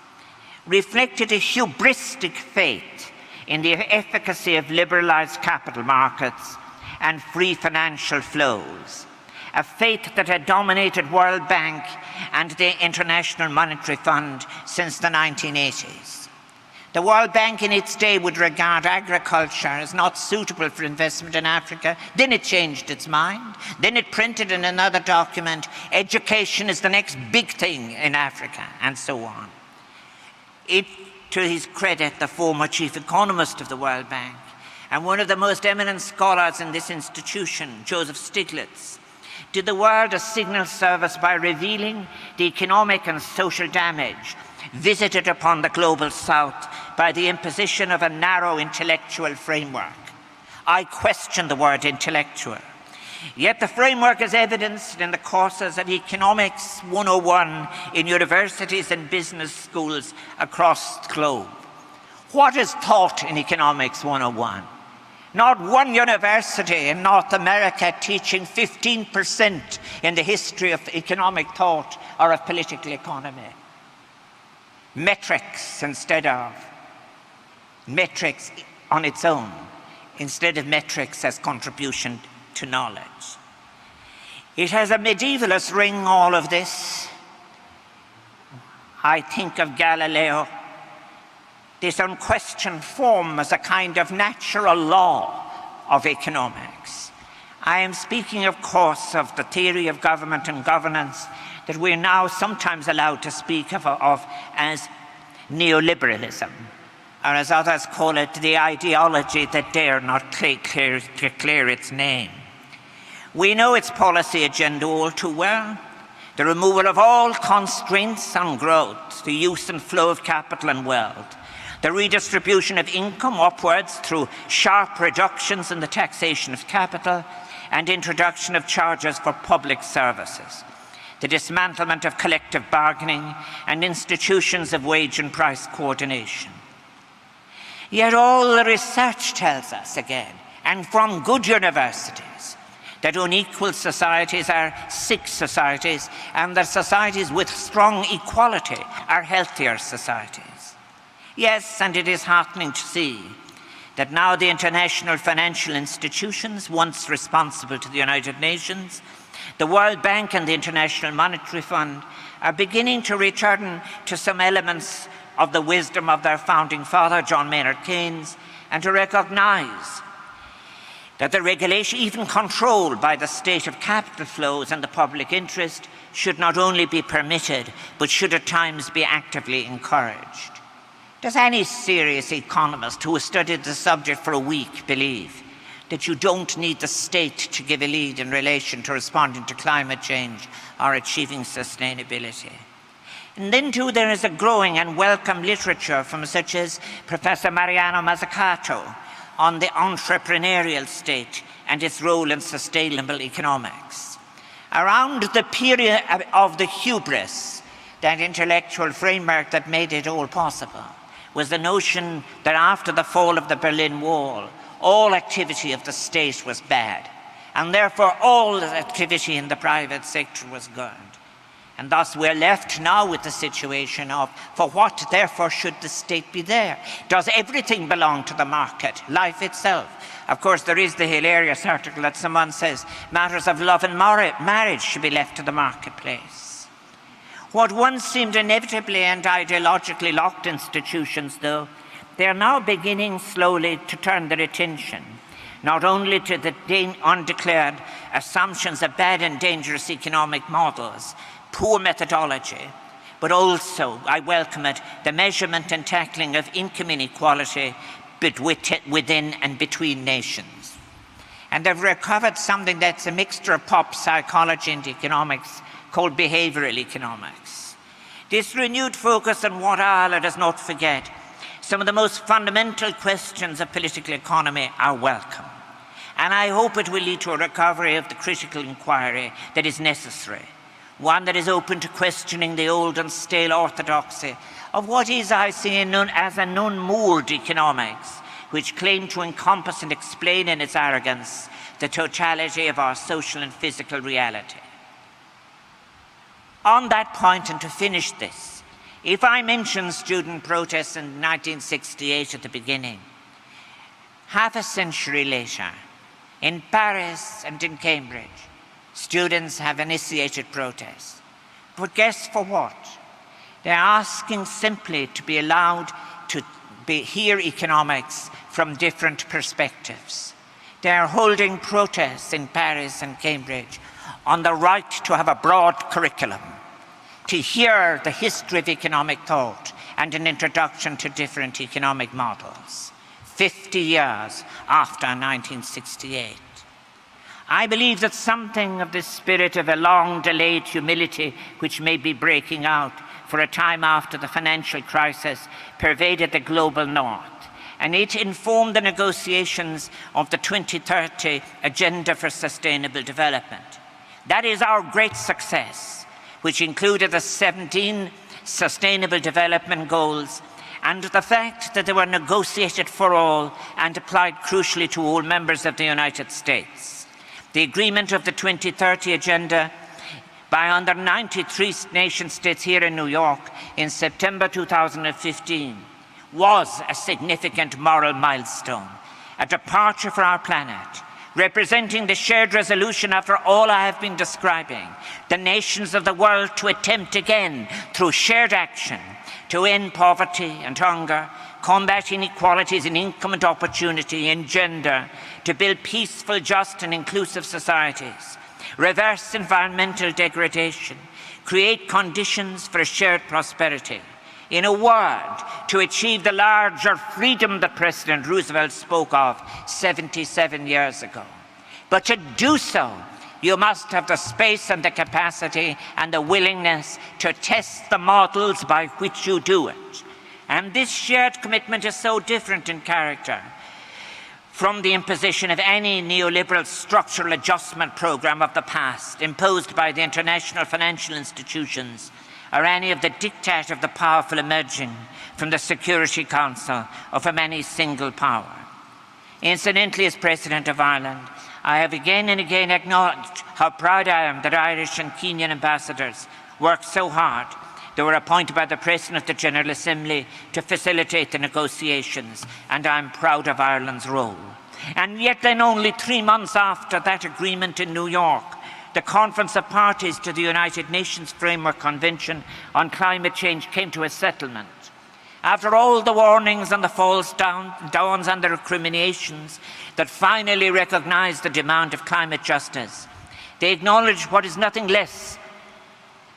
reflected a hubristic faith in the efficacy of liberalized capital markets and free financial flows, a faith that had dominated World Bank and the International Monetary Fund since the 1980s. The World Bank in its day would regard agriculture as not suitable for investment in Africa. Then it changed its mind. Then it printed in another document, education is the next big thing in Africa, and so on. To his credit, the former chief economist of the World Bank and one of the most eminent scholars in this institution, Joseph Stiglitz, did the world a signal service by revealing the economic and social damage visited upon the global south by the imposition of a narrow intellectual framework. I question the word intellectual. Yet the framework is evidenced in the courses of Economics 101 in universities and business schools across the globe. What is taught in Economics 101? Not one university in North America teaching 15% in the history of economic thought or of political economy. Metrics on its own, instead of metrics as contribution to knowledge. It has a medievalist ring, all of this. I think of Galileo, this unquestioned form as a kind of natural law of economics. I am speaking, of course, of the theory of government and governance that we're now sometimes allowed to speak of as neoliberalism, or as others call it, the ideology that dare not declare its name. We know its policy agenda all too well. The removal of all constraints on growth, the use and flow of capital and wealth, the redistribution of income upwards through sharp reductions in the taxation of capital and introduction of charges for public services, the dismantlement of collective bargaining and institutions of wage and price coordination. Yet all the research tells us again, and from good universities, that unequal societies are sick societies, and that societies with strong equality are healthier societies. Yes, and it is heartening to see that now the international financial institutions, once responsible to the United Nations, the World Bank and the International Monetary Fund, are beginning to return to some elements of the wisdom of their founding father, John Maynard Keynes, and to recognize that the regulation, even controlled by the state of capital flows and the public interest, should not only be permitted, but should at times be actively encouraged. Does any serious economist who has studied the subject for a week believe that you don't need the state to give a lead in relation to responding to climate change or achieving sustainability? And then too, there is a growing and welcome literature from such as Professor Mariano Mazzucato on the entrepreneurial state and its role in sustainable economics. Around the period of the hubris, that intellectual framework that made it all possible, was the notion that after the fall of the Berlin Wall, all activity of the state was bad, and therefore all activity in the private sector was good. And thus we're left now with the situation of, for what therefore should the state be there? Does everything belong to the market, life itself? Of course, there is the hilarious article that someone says matters of love and marriage should be left to the marketplace. What once seemed inevitably and ideologically locked institutions, though, they are now beginning slowly to turn their attention not only to the undeclared assumptions of bad and dangerous economic models, poor methodology, but also, I welcome it, the measurement and tackling of income inequality within and between nations. And they've recovered something that's a mixture of pop psychology and economics called behavioral economics. This renewed focus on what are, let us not forget, some of the most fundamental questions of political economy are welcome. And I hope it will lead to a recovery of the critical inquiry that is necessary, one that is open to questioning the old and stale orthodoxy of what is, I see, known as an unmoored economics, which claim to encompass and explain in its arrogance the totality of our social and physical reality. On that point, and to finish this, if I mention student protests in 1968 at the beginning, half a century later, in Paris and in Cambridge, students have initiated protests. But guess for what? They're asking simply to be allowed to hear economics from different perspectives. They're holding protests in Paris and Cambridge on the right to have a broad curriculum, to hear the history of economic thought and an introduction to different economic models, 50 years after 1968. I believe that something of the spirit of a long-delayed humility which may be breaking out for a time after the financial crisis pervaded the global north, and it informed the negotiations of the 2030 Agenda for Sustainable Development. That is our great success, which included the 17 Sustainable Development Goals and the fact that they were negotiated for all and applied crucially to all members of the United States. The agreement of the 2030 Agenda by under 93 nation states here in New York in September 2015 was a significant moral milestone, a departure for our planet, representing the shared resolution after all I have been describing, the nations of the world to attempt again through shared action to end poverty and hunger, combat inequalities in income and opportunity and gender, to build peaceful, just and inclusive societies, reverse environmental degradation, create conditions for shared prosperity. In a word, to achieve the larger freedom that President Roosevelt spoke of 77 years ago. But to do so, you must have the space and the capacity and the willingness to test the models by which you do it. And this shared commitment is so different in character from the imposition of any neoliberal structural adjustment program of the past imposed by the international financial institutions or any of the diktat of the powerful emerging from the Security Council or from any single power. Incidentally, as President of Ireland, I have again and again acknowledged how proud I am that Irish and Kenyan ambassadors worked so hard. They were appointed by the President of the General Assembly to facilitate the negotiations, and I'm proud of Ireland's role. And yet then only 3 months after that agreement in New York, the Conference of Parties to the United Nations Framework Convention on Climate Change came to a settlement. After all the warnings and the false dawns and the recriminations that finally recognized the demand of climate justice, they acknowledged what is nothing less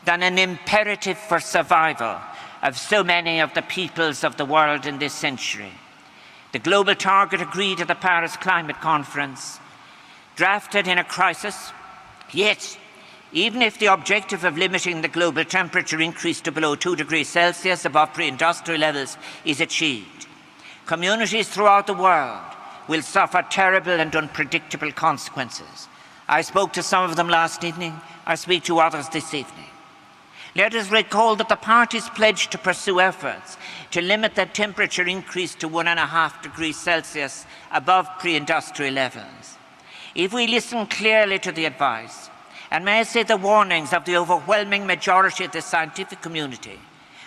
than an imperative for survival of so many of the peoples of the world in this century. The global target agreed at the Paris Climate Conference, drafted in a crisis, yet even if the objective of limiting the global temperature increase to below 2 degrees Celsius above pre-industrial levels is achieved, communities throughout the world will suffer terrible and unpredictable consequences. I spoke to some of them last evening. I speak to others this evening. Let us recall that the parties pledged to pursue efforts to limit the temperature increase to 1.5 degrees Celsius above pre-industrial levels. If we listen clearly to the advice, and may I say the warnings of the overwhelming majority of the scientific community,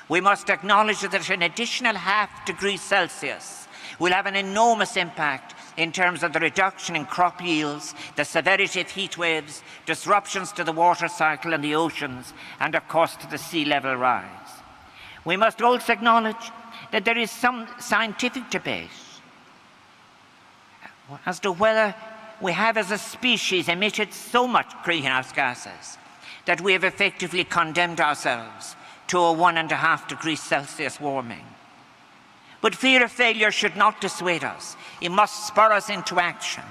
we must acknowledge that an additional 0.5 degree Celsius will have an enormous impact in terms of the reduction in crop yields, the severity of heat waves, disruptions to the water cycle and the oceans, and of course to the sea level rise. We must also acknowledge that there is some scientific debate as to whether we have as a species emitted so much greenhouse gases that we have effectively condemned ourselves to a 1.5 degrees Celsius warming. But fear of failure should not dissuade us. It must spur us into action.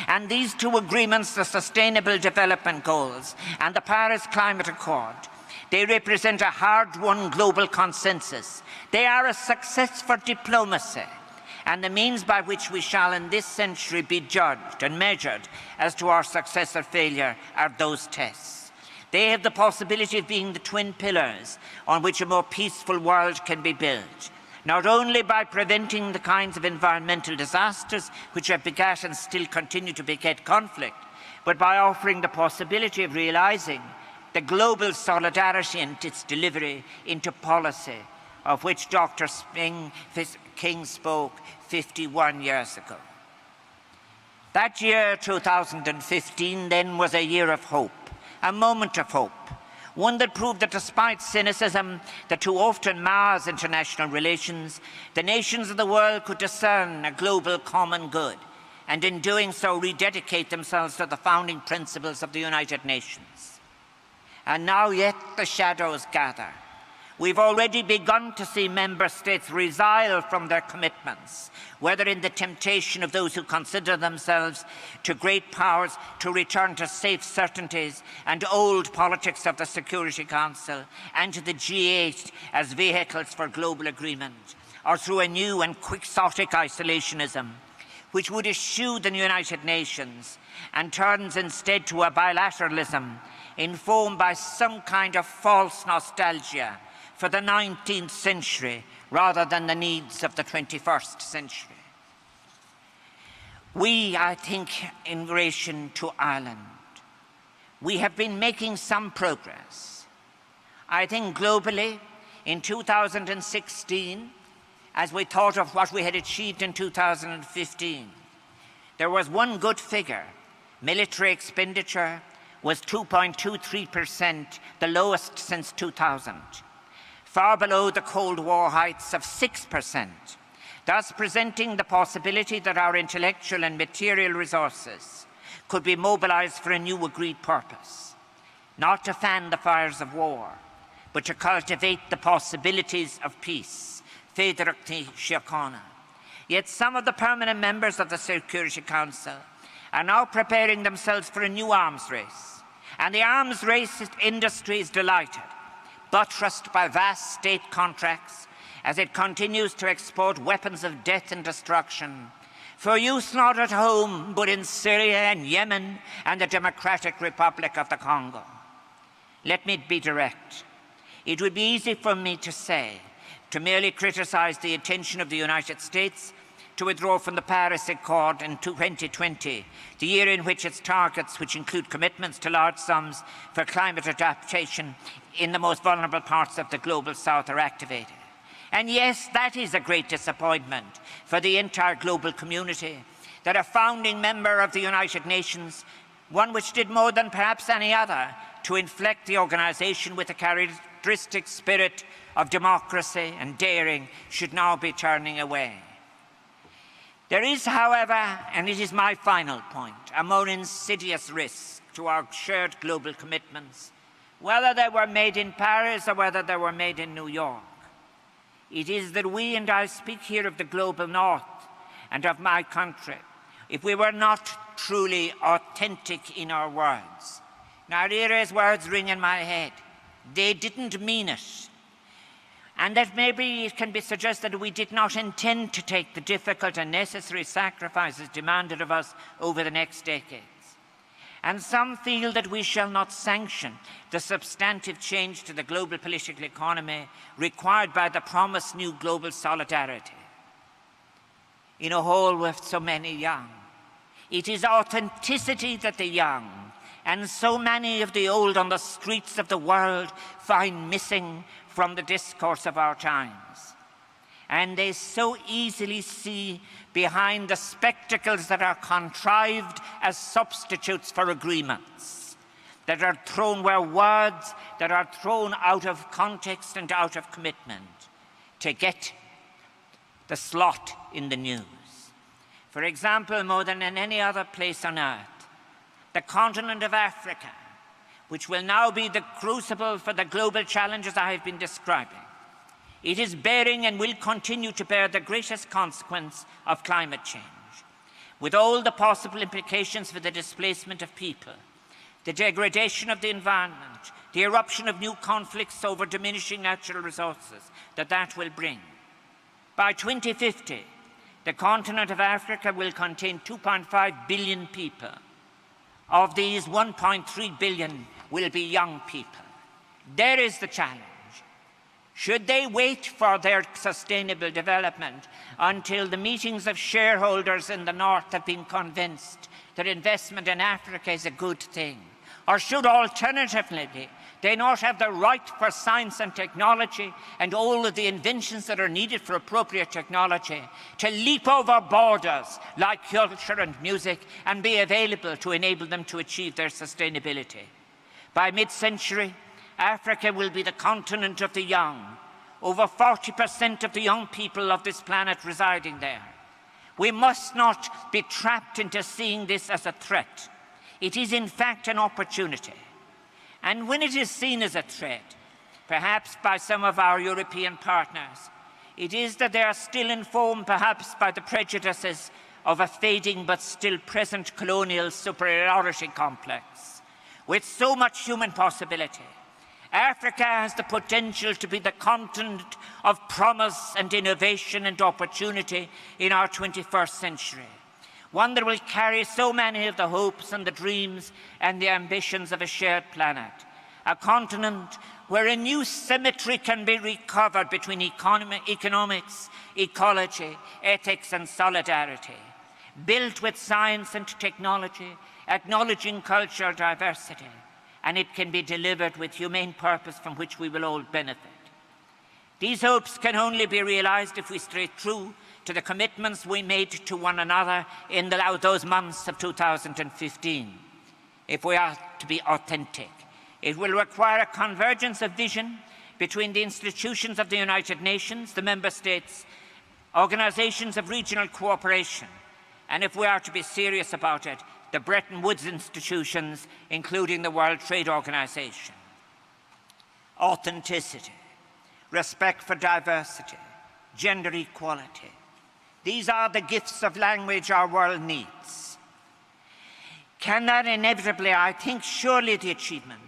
And these two agreements, the Sustainable Development Goals and the Paris Climate Accord, they represent a hard-won global consensus. They are a success for diplomacy and the means by which we shall in this century be judged and measured as to our success or failure are those tests. They have the possibility of being the twin pillars on which a more peaceful world can be built, not only by preventing the kinds of environmental disasters which have begat and still continue to beget conflict, but by offering the possibility of realizing the global solidarity and its delivery into policy, of which Dr. King spoke 51 years ago. That year, 2015, then was a year of hope, a moment of hope, one that proved that despite cynicism that too often mars international relations, the nations of the world could discern a global common good, and in doing so rededicate themselves to the founding principles of the United Nations. And now yet the shadows gather. We've already begun to see member states resile from their commitments, whether in the temptation of those who consider themselves to great powers to return to safe certainties and old politics of the Security Council and to the G8 as vehicles for global agreement, or through a new and quixotic isolationism, which would eschew the United Nations and turns instead to a bilateralism informed by some kind of false nostalgia for the 19th century rather than the needs of the 21st century. We, I think, in relation to Ireland, we have been making some progress. I think globally, in 2016, as we thought of what we had achieved in 2015, there was one good figure. Military expenditure was 2.23%, the lowest since 2000. Far below the Cold War heights of 6%, thus presenting the possibility that our intellectual and material resources could be mobilized for a new agreed purpose, not to fan the fires of war, but to cultivate the possibilities of peace. Féideartaí Síochána. Yet some of the permanent members of the Security Council are now preparing themselves for a new arms race, and the arms race industry is delighted, buttressed by vast state contracts as it continues to export weapons of death and destruction for use not at home but in Syria and Yemen and the Democratic Republic of the Congo. Let me be direct. It would be easy for me to merely criticize the intention of the United States to withdraw from the Paris Accord in 2020, the year in which its targets, which include commitments to large sums for climate adaptation in the most vulnerable parts of the global south, are activated. And yes, that is a great disappointment for the entire global community, that a founding member of the United Nations, one which did more than perhaps any other to inflect the organization with a characteristic spirit of democracy and daring, should now be turning away. There is, however, and it is my final point, a more insidious risk to our shared global commitments, whether they were made in Paris or whether they were made in New York. It is that we, and I speak here of the global north and of my country, if we were not truly authentic in our words. Now, Rira's words ring in my head. They didn't mean it. and that maybe it can be suggested we did not intend to take the difficult and necessary sacrifices demanded of us over the next decades. And some feel that we shall not sanction the substantive change to the global political economy required by the promised new global solidarity. In a hall with so many young, it is authenticity that the young and so many of the old on the streets of the world find missing from the discourse of our times. And they so easily see behind the spectacles that are contrived as substitutes for agreements, that are thrown where words that are thrown out of context and out of commitment to get the slot in the news. For example, more than in any other place on earth, the continent of Africa, which will now be the crucible for the global challenges I have been describing, it is bearing and will continue to bear the greatest consequence of climate change, with all the possible implications for the displacement of people, the degradation of the environment, the eruption of new conflicts over diminishing natural resources that will bring. By 2050, the continent of Africa will contain 2.5 billion people. Of these, 1.3 billion will be young people. There is the challenge. Should they wait for their sustainable development until the meetings of shareholders in the North have been convinced that investment in Africa is a good thing? Or should alternatively they not have the right for science and technology and all of the inventions that are needed for appropriate technology to leap over borders like culture and music and be available to enable them to achieve their sustainability? By mid-century, Africa will be the continent of the young, over 40% of the young people of this planet residing there. We must not be trapped into seeing this as a threat. It is in fact an opportunity. And when it is seen as a threat, perhaps by some of our European partners, it is that they are still informed perhaps by the prejudices of a fading but still present colonial superiority complex. With so much human possibility, Africa has the potential to be the continent of promise and innovation and opportunity in our 21st century. One that will carry so many of the hopes and the dreams and the ambitions of a shared planet. A continent where a new symmetry can be recovered between economics, ecology, ethics and solidarity. Built with science and technology, acknowledging cultural diversity. And it can be delivered with humane purpose from which we will all benefit. These hopes can only be realized if we stay true to the commitments we made to one another in those months of 2015. If we are to be authentic, it will require a convergence of vision between the institutions of the United Nations, the member states, organizations of regional cooperation, and if we are to be serious about it, the Bretton Woods institutions, including the World Trade Organization. Authenticity, respect for diversity, gender equality. These are the gifts of language our world needs. Can that inevitably, I think, surely the achievement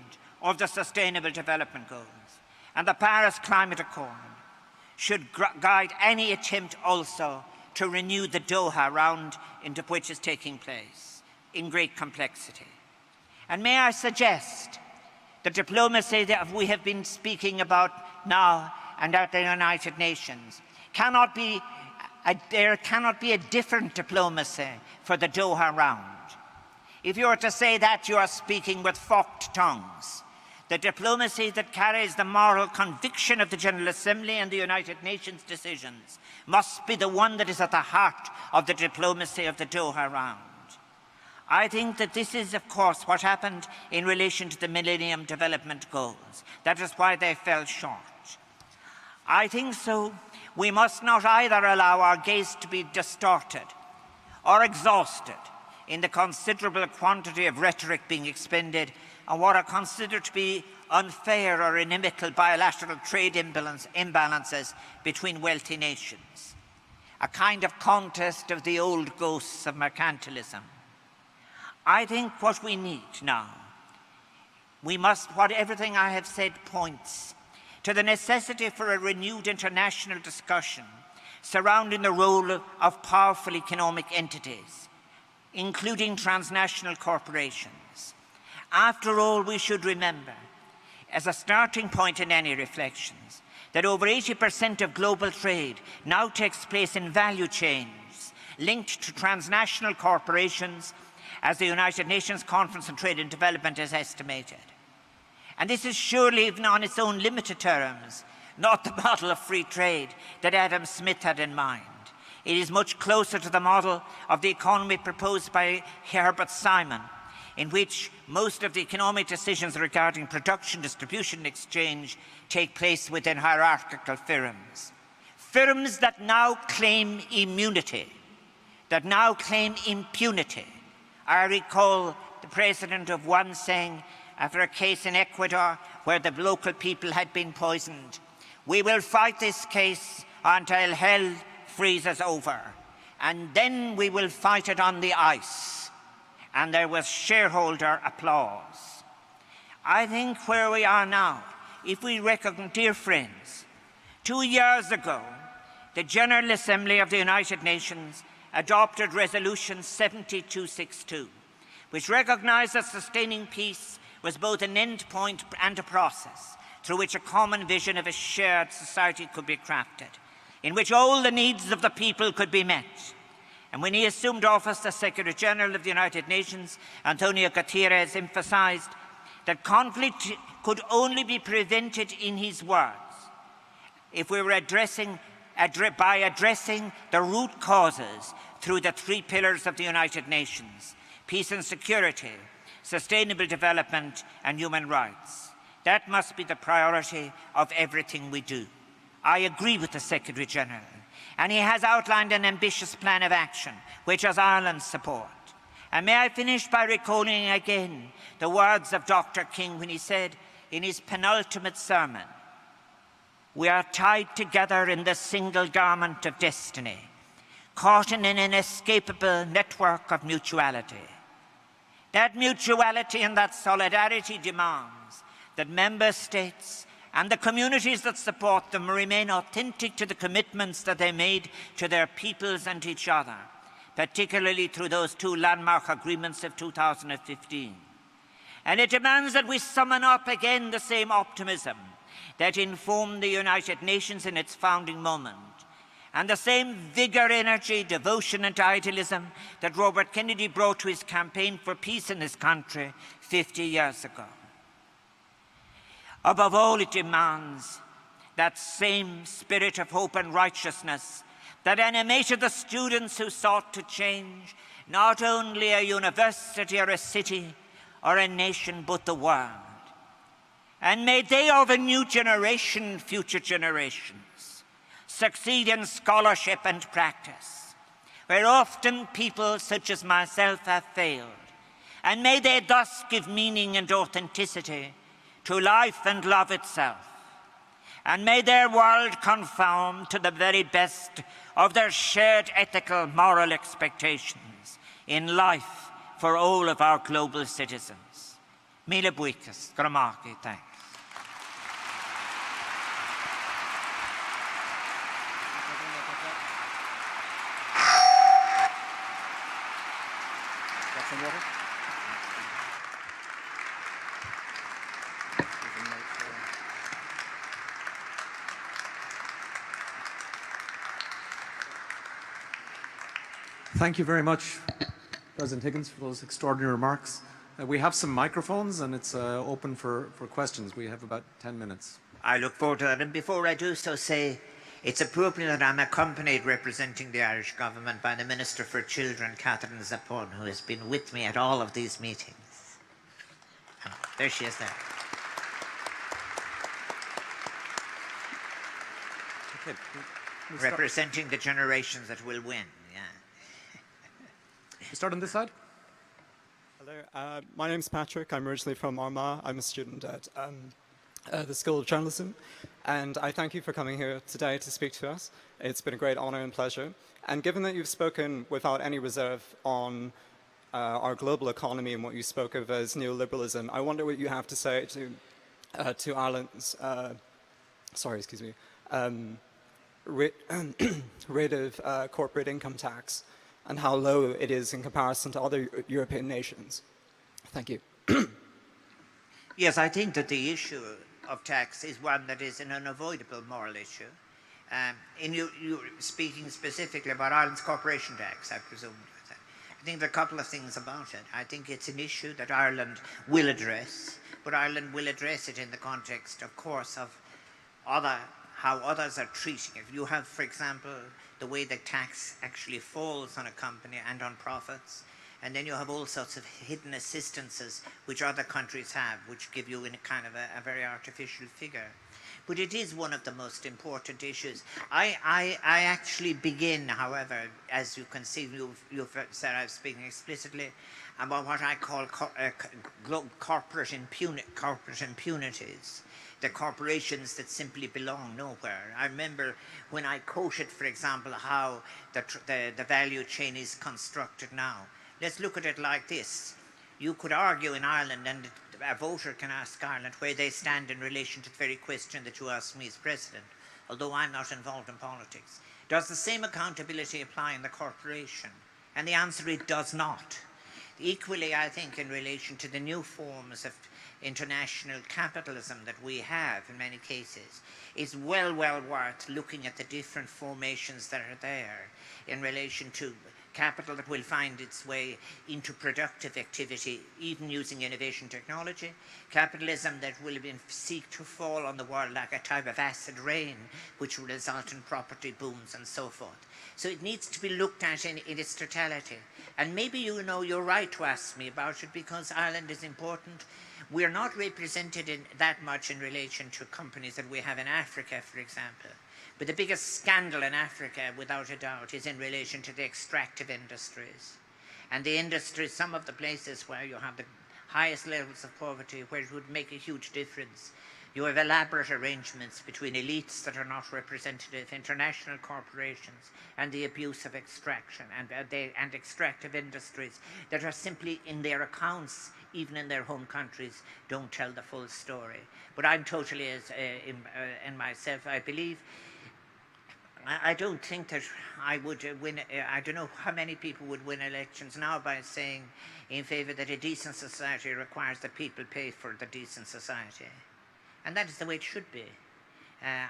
of the Sustainable Development Goals and the Paris Climate Accord should guide any attempt also to renew the Doha round into which is taking place in great complexity. And may I suggest the diplomacy that we have been speaking about now and at the United Nations there cannot be a different diplomacy for the Doha round. If you were to say that, you are speaking with forked tongues. The diplomacy that carries the moral conviction of the General Assembly and the United Nations decisions must be the one that is at the heart of the diplomacy of the Doha round. I think that this is, of course, what happened in relation to the Millennium Development Goals. That is why they fell short. I think so. We must not either allow our gaze to be distorted or exhausted in the considerable quantity of rhetoric being expended on what are considered to be unfair or inimical bilateral trade imbalances between wealthy nations. A kind of contest of the old ghosts of mercantilism. I think what we need now, everything I have said points to the necessity for a renewed international discussion surrounding the role of powerful economic entities, including transnational corporations. After all, we should remember, as a starting point in any reflections, that over 80% of global trade now takes place in value chains linked to transnational corporations, as the United Nations Conference on Trade and Development has estimated. And this is surely, even on its own limited terms, not the model of free trade that Adam Smith had in mind. It is much closer to the model of the economy proposed by Herbert Simon, in which most of the economic decisions regarding production, distribution, and exchange take place within hierarchical firms. Firms that now claim immunity, that now claim impunity. I recall the president of one saying, after a case in Ecuador where the local people had been poisoned, "We will fight this case until hell freezes over, and then we will fight it on the ice." And there was shareholder applause. I think where we are now, if we recognize, dear friends, 2 years ago, the General Assembly of the United Nations adopted Resolution 7262, which recognized that sustaining peace was both an end point and a process through which a common vision of a shared society could be crafted, in which all the needs of the people could be met. And when he assumed office, the Secretary General of the United Nations, Antonio Guterres, emphasized that conflict could only be prevented, in his words, if we were by addressing the root causes through the 3 pillars of the United Nations: peace and security, sustainable development, and human rights. That must be the priority of everything we do. I agree with the Secretary General, and he has outlined an ambitious plan of action, which has Ireland's support. And may I finish by recalling again the words of Dr. King when he said in his penultimate sermon, "We are tied together in the single garment of destiny, caught in an inescapable network of mutuality. That mutuality and that solidarity demands that member states and the communities that support them remain authentic to the commitments that they made to their peoples and each other, particularly through those 2 landmark agreements of 2015. And it demands that we summon up again the same optimism that informed the United Nations in its founding moment, and the same vigor, energy, devotion, and idealism that Robert Kennedy brought to his campaign for peace in this country 50 years ago. Above all, it demands that same spirit of hope and righteousness that animated the students who sought to change not only a university or a city or a nation, but the world. And may they of a new generation, future generations, succeed in scholarship and practice, where often people such as myself have failed. And may they thus give meaning and authenticity to life and love itself. And may their world conform to the very best of their shared ethical, moral expectations in life for all of our global citizens. Míle buíochas, Gramaki, thanks. Got some water? Thank you very much, President Higgins, for those extraordinary remarks. We have some microphones and it's open for questions. We have about 10 minutes. I look forward to that. And before I do so, say it's appropriate that I'm accompanied, representing the Irish government, by the Minister for Children, Catherine Zappone, who has been with me at all of these meetings. Oh, there she is there. Okay. Representing the generations that will win, yeah. We start on this side. Hello, my name's Patrick. I'm originally from Armagh. I'm a student at the School of Journalism, and I thank you for coming here today to speak to us. It's been a great honor and pleasure. And given that you've spoken without any reserve on our global economy and what you spoke of as neoliberalism, I wonder what you have to say to Ireland's sorry, excuse me, rate, rate of corporate income tax and how low it is in comparison to other European nations. Thank you. Yes, I think that the issue of tax is one that is an unavoidable moral issue. You're speaking specifically about Ireland's corporation tax, I presume. I think there are a couple of things about it. I think it's an issue that Ireland will address, but Ireland will address it in the context, of course, of how others are treating it. You have, for example, the way that tax actually falls on a company and on profits. And then you have all sorts of hidden assistances which other countries have, which give you in a kind of a very artificial figure. But it is one of the most important issues. I actually begin, however, as you can see, you've said I'm speaking explicitly about what I call corporate impunities, the corporations that simply belong nowhere. I remember when I quoted, for example, how the value chain is constructed now. Let's look at it like this. You could argue in Ireland, and a voter can ask Ireland where they stand in relation to the very question that you asked me as president, although I'm not involved in politics. Does the same accountability apply in the corporation? And the answer, it does not. Equally, I think, in relation to the new forms of international capitalism that we have in many cases, it's well worth looking at the different formations that are there in relation to capital that will find its way into productive activity, even using innovation technology, capitalism that will seek to fall on the world like a type of acid rain, which will result in property booms and so forth. So it needs to be looked at in its totality. And maybe you're right to ask me about it, because Ireland is important. We're not represented in that much in relation to companies that we have in Africa, for example. But the biggest scandal in Africa, without a doubt, is in relation to the extractive industries. And the industries, some of the places where you have the highest levels of poverty, where it would make a huge difference. You have elaborate arrangements between elites that are not representative, international corporations, and the abuse of extraction and extractive industries that are simply in their accounts, even in their home countries, don't tell the full story. But I'm totally, in myself, I believe, I don't think that I would win. I don't know how many people would win elections now by saying in favour that a decent society requires that people pay for the decent society. And that is the way it should be.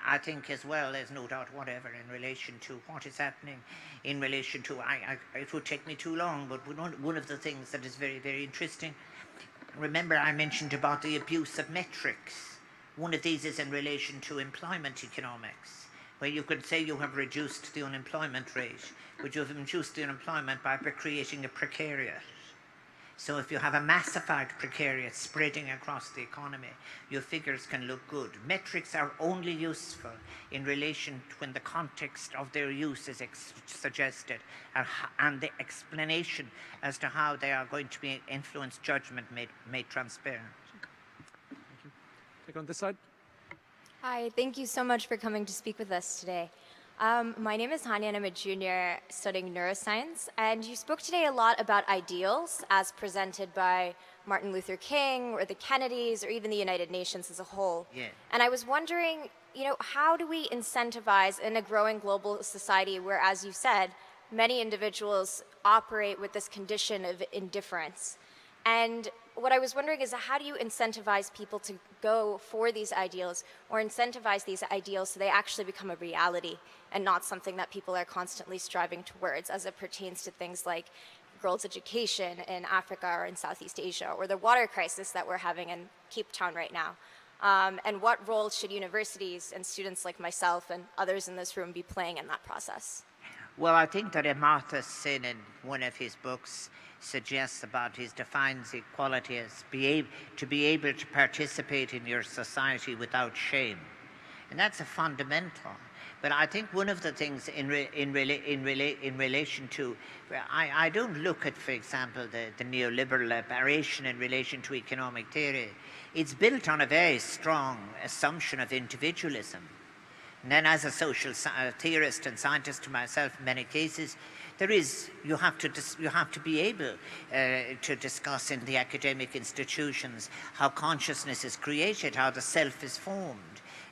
I think as well, there's no doubt whatever in relation to what is happening, in relation to, it would take me too long, but one of the things that is very, very interesting, remember I mentioned about the abuse of metrics. One of these is in relation to employment economics, where you could say you have reduced the unemployment rate, but you have reduced the unemployment by creating a precariat. So if you have a massified precariat spreading across the economy, your figures can look good. Metrics are only useful in relation to when the context of their use is suggested, and the explanation as to how they are going to be influenced judgment made transparent. Thank you. Take on this side. Hi, thank you so much for coming to speak with us today. My name is Hania and I'm a junior studying neuroscience, and you spoke today a lot about ideals as presented by Martin Luther King or the Kennedys or even the United Nations as a whole. Yeah. And I was wondering, how do we incentivize in a growing global society where, as you said, many individuals operate with this condition of indifference? And what I was wondering is, how do you incentivize people to go for these ideals, or incentivize these ideals so they actually become a reality and not something that people are constantly striving towards as it pertains to things like girls' education in Africa or in Southeast Asia, or the water crisis that we're having in Cape Town right now? And what role should universities and students like myself and others in this room be playing in that process? Well, I think that Amartya Sen in one of his books suggests about defines equality as to be able to participate in your society without shame. And that's a fundamental. But I think one of the things in relation to, I don't look at, for example, the neoliberal aberration in relation to economic theory. It's built on a very strong assumption of individualism. And then as a social theorist and scientist to myself in many cases, you have to be able to discuss in the academic institutions how consciousness is created, how the self is formed.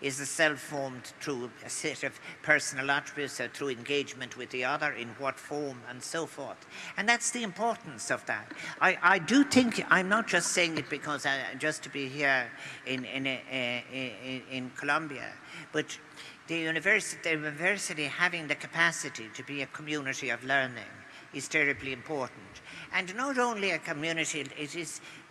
Is the self formed through a set of personal attributes or through engagement with the other, in what form, and so forth? And that's the importance of that. I do think, I'm not just saying it because just to be here in Columbia, but the university having the capacity to be a community of learning is terribly important. And not only a community,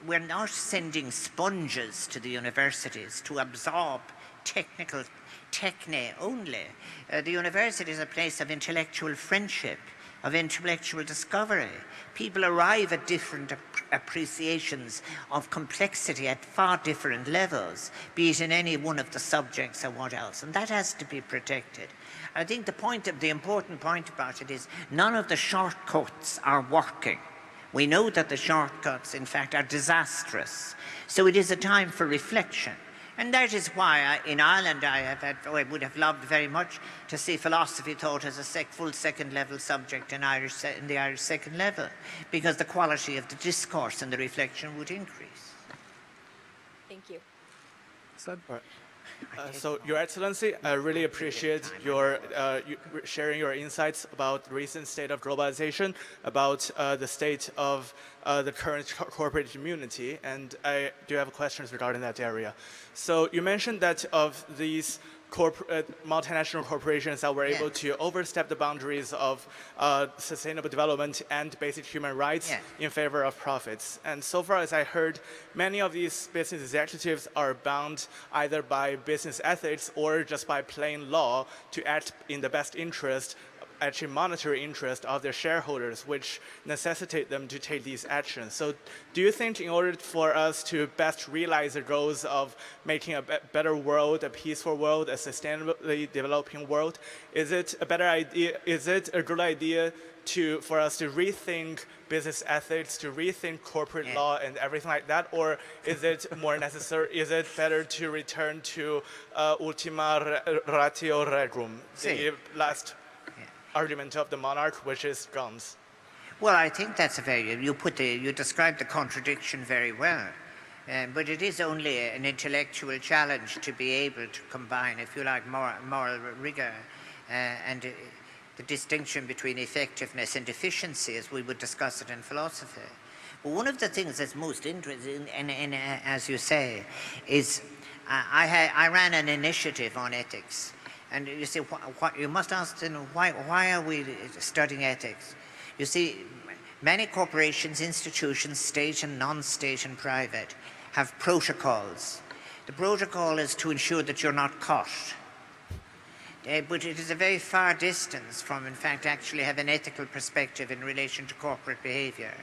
we're not sending sponges to the universities to absorb techne only. The university is a place of intellectual friendship, of intellectual discovery. People arrive at different appreciations of complexity at far different levels, be it in any one of the subjects or what else, and that has to be protected. I think the important point about it is none of the shortcuts are working. We know that the shortcuts, in fact, are disastrous. So it is a time for reflection. And that is why in Ireland I would have loved very much to see philosophy taught as a full second-level subject in the Irish second level, because the quality of the discourse and the reflection would increase. Thank you. So, Your Excellency, I really appreciate your sharing your insights about the recent state of globalization, about the state of the current corporate immunity, and I do have questions regarding that area. So, you mentioned that of these multinational corporations that were able to overstep the boundaries of sustainable development and basic human rights in favor of profits. And so far as I heard, many of these business executives are bound either by business ethics or just by plain law to act in the best interest, actually monetary interest of their shareholders, which necessitate them to take these actions. So do you think in order for us to best realize the goals of making a better world, a peaceful world, a sustainably developing world, is it a better idea, is it a good idea for us to rethink business ethics, to rethink corporate law and everything like that, or is it more necessary, is it better to return to ultima ratio regum, the last argument of the monarch, which is guns? Well, I think that's you described the contradiction very well. But it is only an intellectual challenge to be able to combine, if you like, moral rigor and the distinction between effectiveness and efficiency, as we would discuss it in philosophy. But one of the things that's most interesting, as you say, is I ran an initiative on ethics. And you see, you must ask, why are we studying ethics? You see, many corporations, institutions, state and non-state and private, have protocols. The protocol is to ensure that you're not caught. But it is a very far distance from, in fact, actually have an ethical perspective in relation to corporate behavior.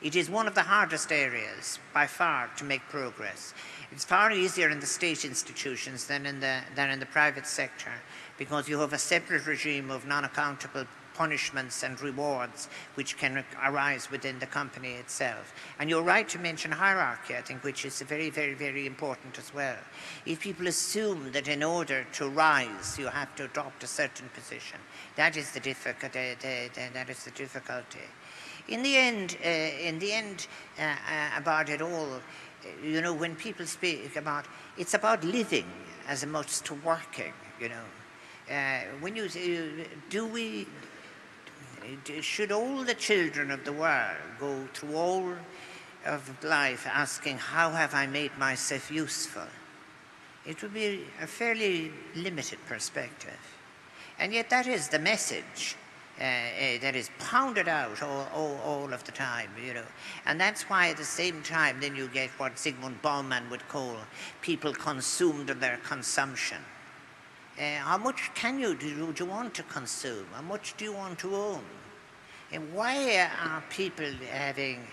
It is one of the hardest areas, by far, to make progress. It's far easier in the state institutions than in the private sector, because you have a separate regime of non-accountable punishments and rewards which can arise within the company itself. And you're right to mention hierarchy, I think, which is very, very, very important as well. If people assume that in order to rise you have to adopt a certain position, that is the difficulty. In the end, about it all, you know, when people speak about, it's about living as opposed to working, you know. When you should all the children of the world go through all of life asking, how have I made myself useful? It would be a fairly limited perspective. And yet that is the message that is pounded out all of the time, you know. And that's why at the same time then you get what Zygmunt Bauman would call people consumed in their consumption. How much do you want to consume? How much do you want to own? And why are people having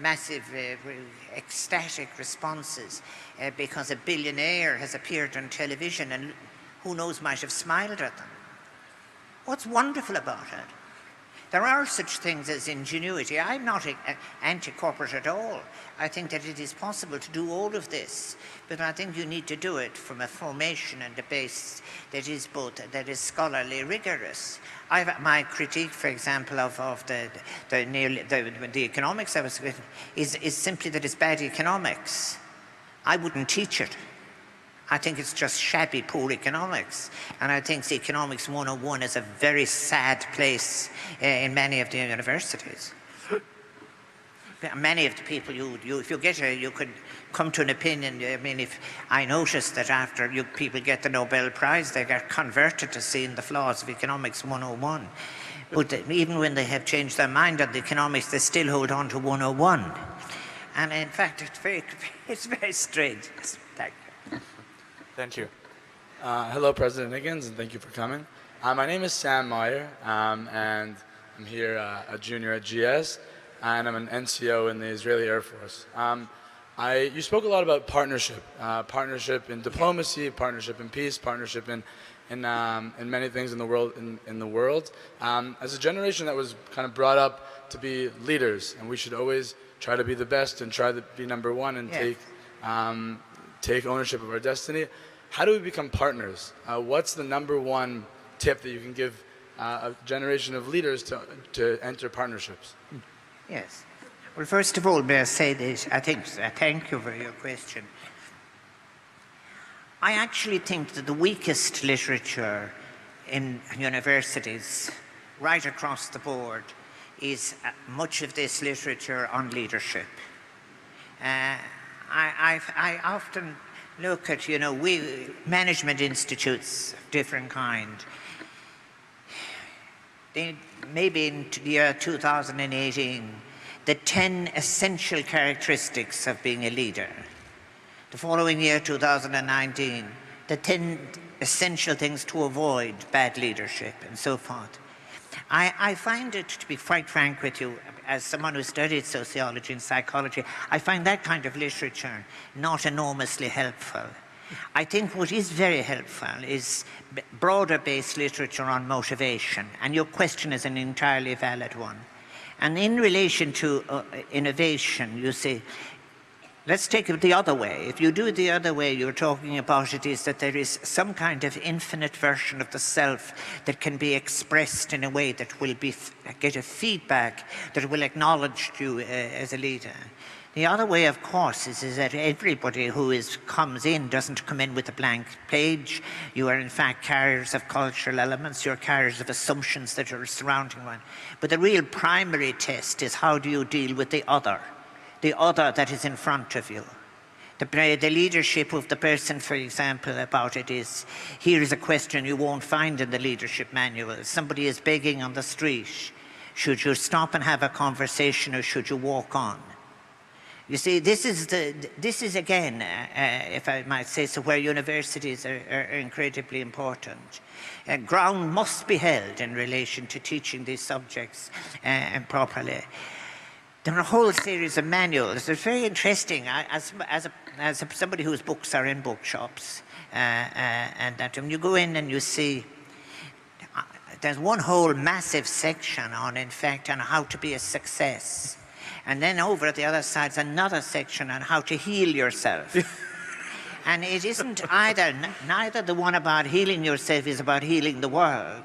massive ecstatic responses because a billionaire has appeared on television and who knows might have smiled at them? What's wonderful about it? There are such things as ingenuity. I'm not anti-corporate at all. I think that it is possible to do all of this, but I think you need to do it from a formation and a base that is scholarly rigorous. My critique, for example, of the economics I was with is simply that it's bad economics. I wouldn't teach it. I think it's just shabby, poor economics. And I think the Economics 101 is a very sad place in many of the universities. Many of the people, if you get you could come to an opinion. I mean, if I noticed that after people get the Nobel Prize, they get converted to seeing the flaws of Economics 101. But even when they have changed their mind on the economics, they still hold on to 101. And in fact, it's very strange. Thank you. Thank you. Hello, President Higgins, and thank you for coming. My name is Sam Meyer, and I'm here a junior at GS, and I'm an NCO in the Israeli Air Force. You spoke a lot about partnership, partnership in diplomacy, partnership in peace, partnership in many things in the world. As a generation that was kind of brought up to be leaders, and we should always try to be the best and try to be number one and take ownership of our destiny. How do we become partners? What's the number one tip that you can give a generation of leaders to enter partnerships? Yes. Well, first of all, may I say this? Thank you for your question. I actually think that the weakest literature in universities, right across the board, is much of this literature on leadership. I often look at, management institutes of different kind. Maybe in the year 2018, the 10 essential characteristics of being a leader. The following year, 2019, the 10 essential things to avoid bad leadership and so forth. I find it, to be quite frank with you, as someone who studied sociology and psychology, I find that kind of literature not enormously helpful. I think what is very helpful is broader-based literature on motivation, and your question is an entirely valid one. And in relation to innovation, you see, let's take it the other way. If you do it the other way, you're talking about it is that there is some kind of infinite version of the self that can be expressed in a way that will get a feedback that will acknowledge you as a leader. The other way, of course, is that everybody who comes in doesn't come in with a blank page. You are, in fact, carriers of cultural elements. You're carriers of assumptions that are surrounding one. But the real primary test is how do you deal with the other that is in front of you. The leadership of the person, for example, about it is, here is a question you won't find in the leadership manual. Somebody is begging on the street. Should you stop and have a conversation, or should you walk on? You see, this is again, if I might say so, where universities are incredibly important. Ground must be held in relation to teaching these subjects properly. There are a whole series of manuals. They're very interesting. As somebody whose books are in bookshops, and that when you go in and you see, there's one whole massive section on how to be a success. And then over at the other side is another section on how to heal yourself. And it isn't neither the one about healing yourself is about healing the world.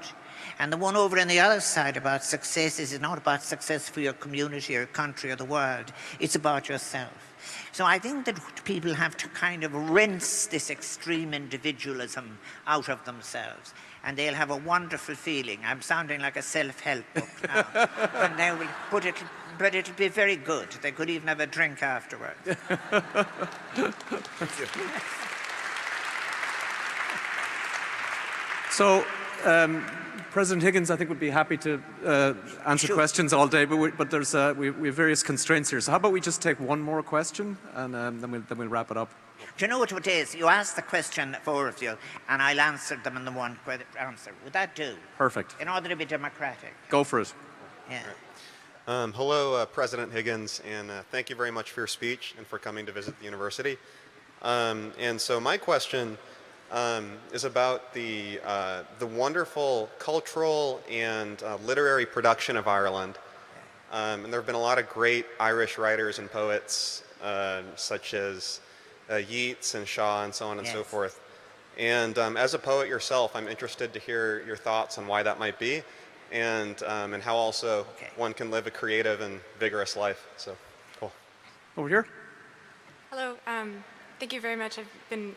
And the one over on the other side about success is not about success for your community or country or the world. It's about yourself. So I think that people have to kind of rinse this extreme individualism out of themselves. And they'll have a wonderful feeling. I'm sounding like a self-help book now. And they will put it, but it'll be very good. They could even have a drink afterwards. Thank you. So, President Higgins, I think, would be happy to answer questions all day, but there's we have various constraints here. So how about we just take one more question, and then we'll wrap it up. Do you know what it is? You asked the question, 4 of you, and I'll answer them in the one answer. Would that do? Perfect. In order to be democratic. Go for it. Yeah. Hello, President Higgins, and thank you very much for your speech and for coming to visit the university. And so my question is about the wonderful cultural and literary production of Ireland. And there have been a lot of great Irish writers and poets, such as Yeats and Shaw and so on and so forth. And as a poet yourself, I'm interested to hear your thoughts on why that might be, and how also one can live a creative and vigorous life. So, cool. Over here. Hello. Thank you very much. I've been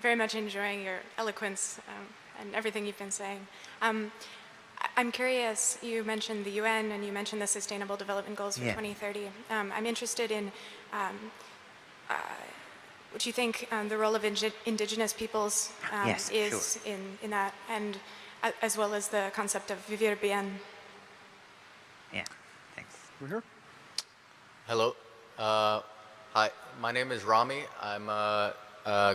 very much enjoying your eloquence and everything you've been saying. I'm curious, you mentioned the UN and you mentioned the Sustainable Development Goals for 2030. I'm interested in what you think the role of indigenous peoples is in that, and as well as the concept of vivir bien. Yeah, thanks. We're here. Hello. Hi, my name is Rami. I'm a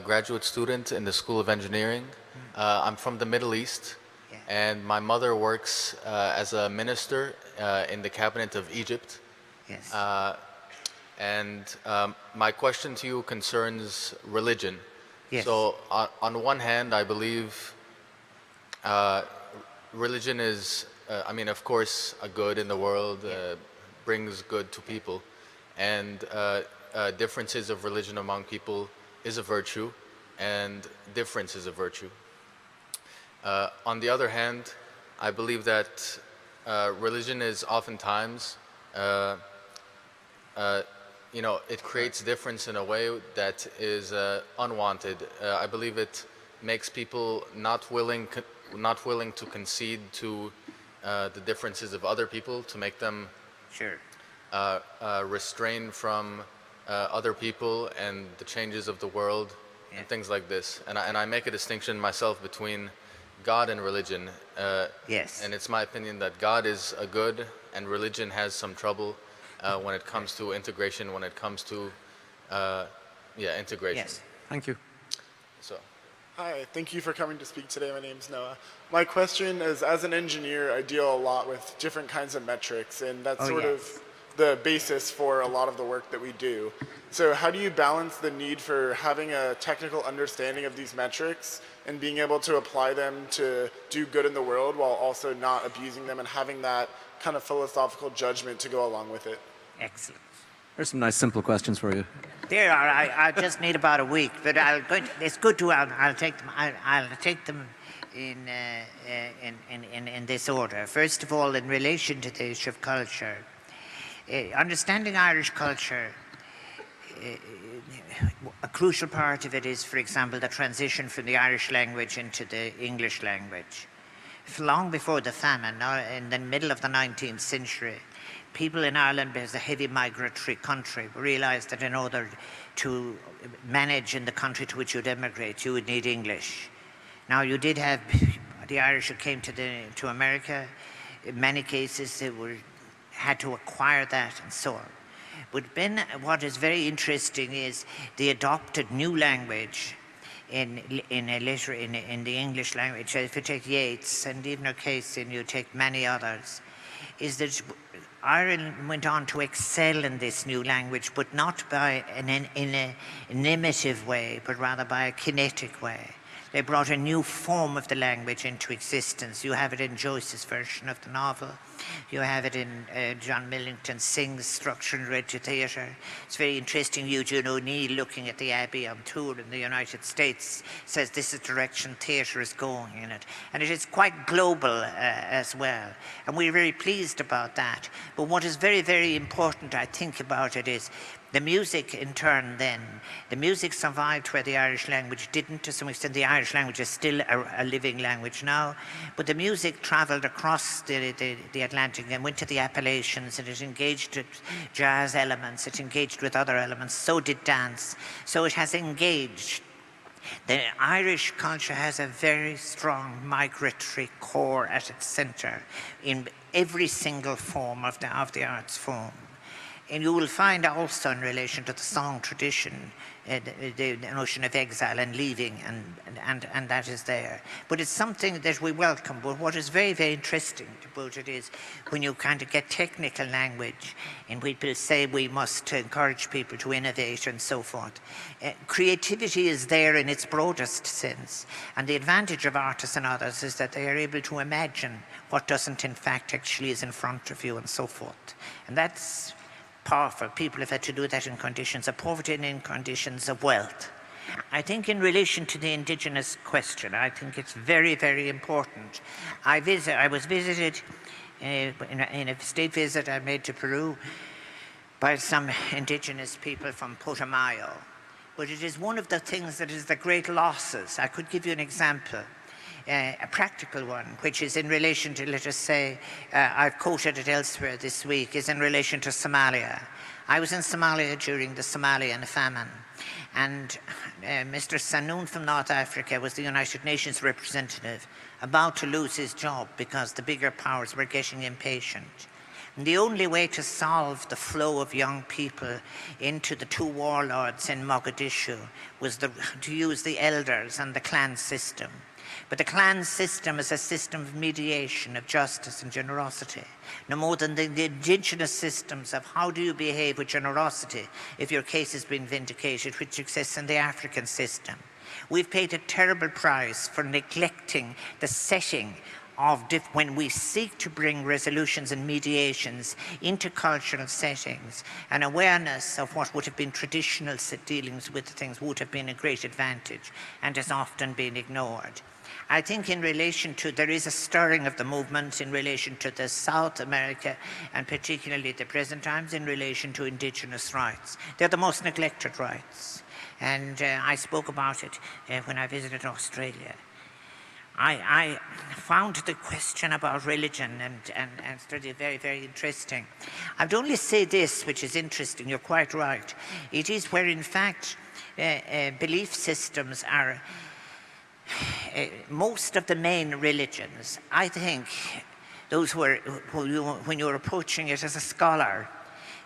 graduate student in the School of Engineering. I'm from the Middle East, and my mother works as a minister in the cabinet of Egypt. Yes. My question to you concerns religion. Yes. So on one hand, I believe religion is, I mean, of course, a good in the world, brings good to people. And differences of religion among people is a virtue, and difference is a virtue. On the other hand, I believe that religion is oftentimes, it creates difference in a way that is unwanted. I believe it makes people not willing to concede to the differences of other people, to make them restrain from other people and the changes of the world and things like this. And I make a distinction myself between God and religion. And it's my opinion that God is a good and religion has some trouble when it comes to integration, when it comes to integration. Yes. Thank you. So. Hi, thank you for coming to speak today. My name's Noah. My question is, as an engineer, I deal a lot with different kinds of metrics, and that's sort of the basis for a lot of the work that we do. So how do you balance the need for having a technical understanding of these metrics and being able to apply them to do good in the world while also not abusing them and having that kind of philosophical judgment to go along with it? Excellent. There's some nice simple questions for you. There are. I just need about a week, but it's good to. I'll take them. I'll take them in this order. First of all, in relation to the issue of culture, understanding Irish culture, a crucial part of it is, for example, the transition from the Irish language into the English language. Long before the famine, in the middle of the 19th century, people in Ireland, as a heavy migratory country, realized that in order to manage in the country to which you'd emigrate, you would need English. Now, you did have the Irish who came to America. In many cases, they had to acquire that and so on. But then what is very interesting is the adopted new language in the English language. If you take Yeats and even O'Casey and you take many others, is that Ireland went on to excel in this new language, but not in an imitative way, but rather by a kinetic way. They brought a new form of the language into existence. You have it in Joyce's version of the novel. You have it in John Millington Synge's Structure and Read to Theatre. It's very interesting. Eugene O'Neill, looking at the Abbey on tour in the United States, says this is the direction theatre is going in it. And it is quite global as well. And we're very pleased about that. But what is very, very important, I think, about it is the music, in turn, then. The music survived where the Irish language didn't. To some extent, the Irish language is still a living language now. But the music travelled across the Atlantic and went to the Appalachians, and it engaged with jazz elements. It engaged with other elements. So did dance. So it has engaged. The Irish culture has a very strong migratory core at its centre in every single form of the arts form. And you will find also in relation to the song tradition, the notion of exile and leaving, and that is there. But it's something that we welcome. But what is very, very interesting about it is when you kind of get technical language and people say we must encourage people to innovate and so forth. Creativity is there in its broadest sense. And the advantage of artists and others is that they are able to imagine what doesn't in fact actually is in front of you and so forth. And that's powerful. People have had to do that in conditions of poverty and in conditions of wealth. I think in relation to the indigenous question, I think it's very, very important. I was visited in a state visit I made to Peru by some indigenous people from Putumayo. but it is one of the things that is the great losses. I could give you an example, a practical one, which is in relation to, let us say, I've quoted it elsewhere this week, is in relation to Somalia. I was in Somalia during the Somalian famine, and Mr. Sanoun from North Africa was the United Nations representative, about to lose his job because the bigger powers were getting impatient. And the only way to solve the flow of young people into the two warlords in Mogadishu was to use the elders and the clan system. But the clan system is a system of mediation, of justice and generosity, no more than the indigenous systems of how do you behave with generosity if your case has been vindicated, which exists in the African system. We've paid a terrible price for neglecting the setting of when we seek to bring resolutions and mediations into cultural settings. An awareness of what would have been traditional dealings with things would have been a great advantage and has often been ignored. I think in relation to, there is a stirring of the movement in relation to the South America and particularly at the present times in relation to indigenous rights. They're the most neglected rights. And I spoke about it when I visited Australia. I found the question about religion and study very, very interesting. I would only say this, which is interesting, you're quite right. It is where in fact belief systems are, most of the main religions, I think, those when you're approaching it as a scholar,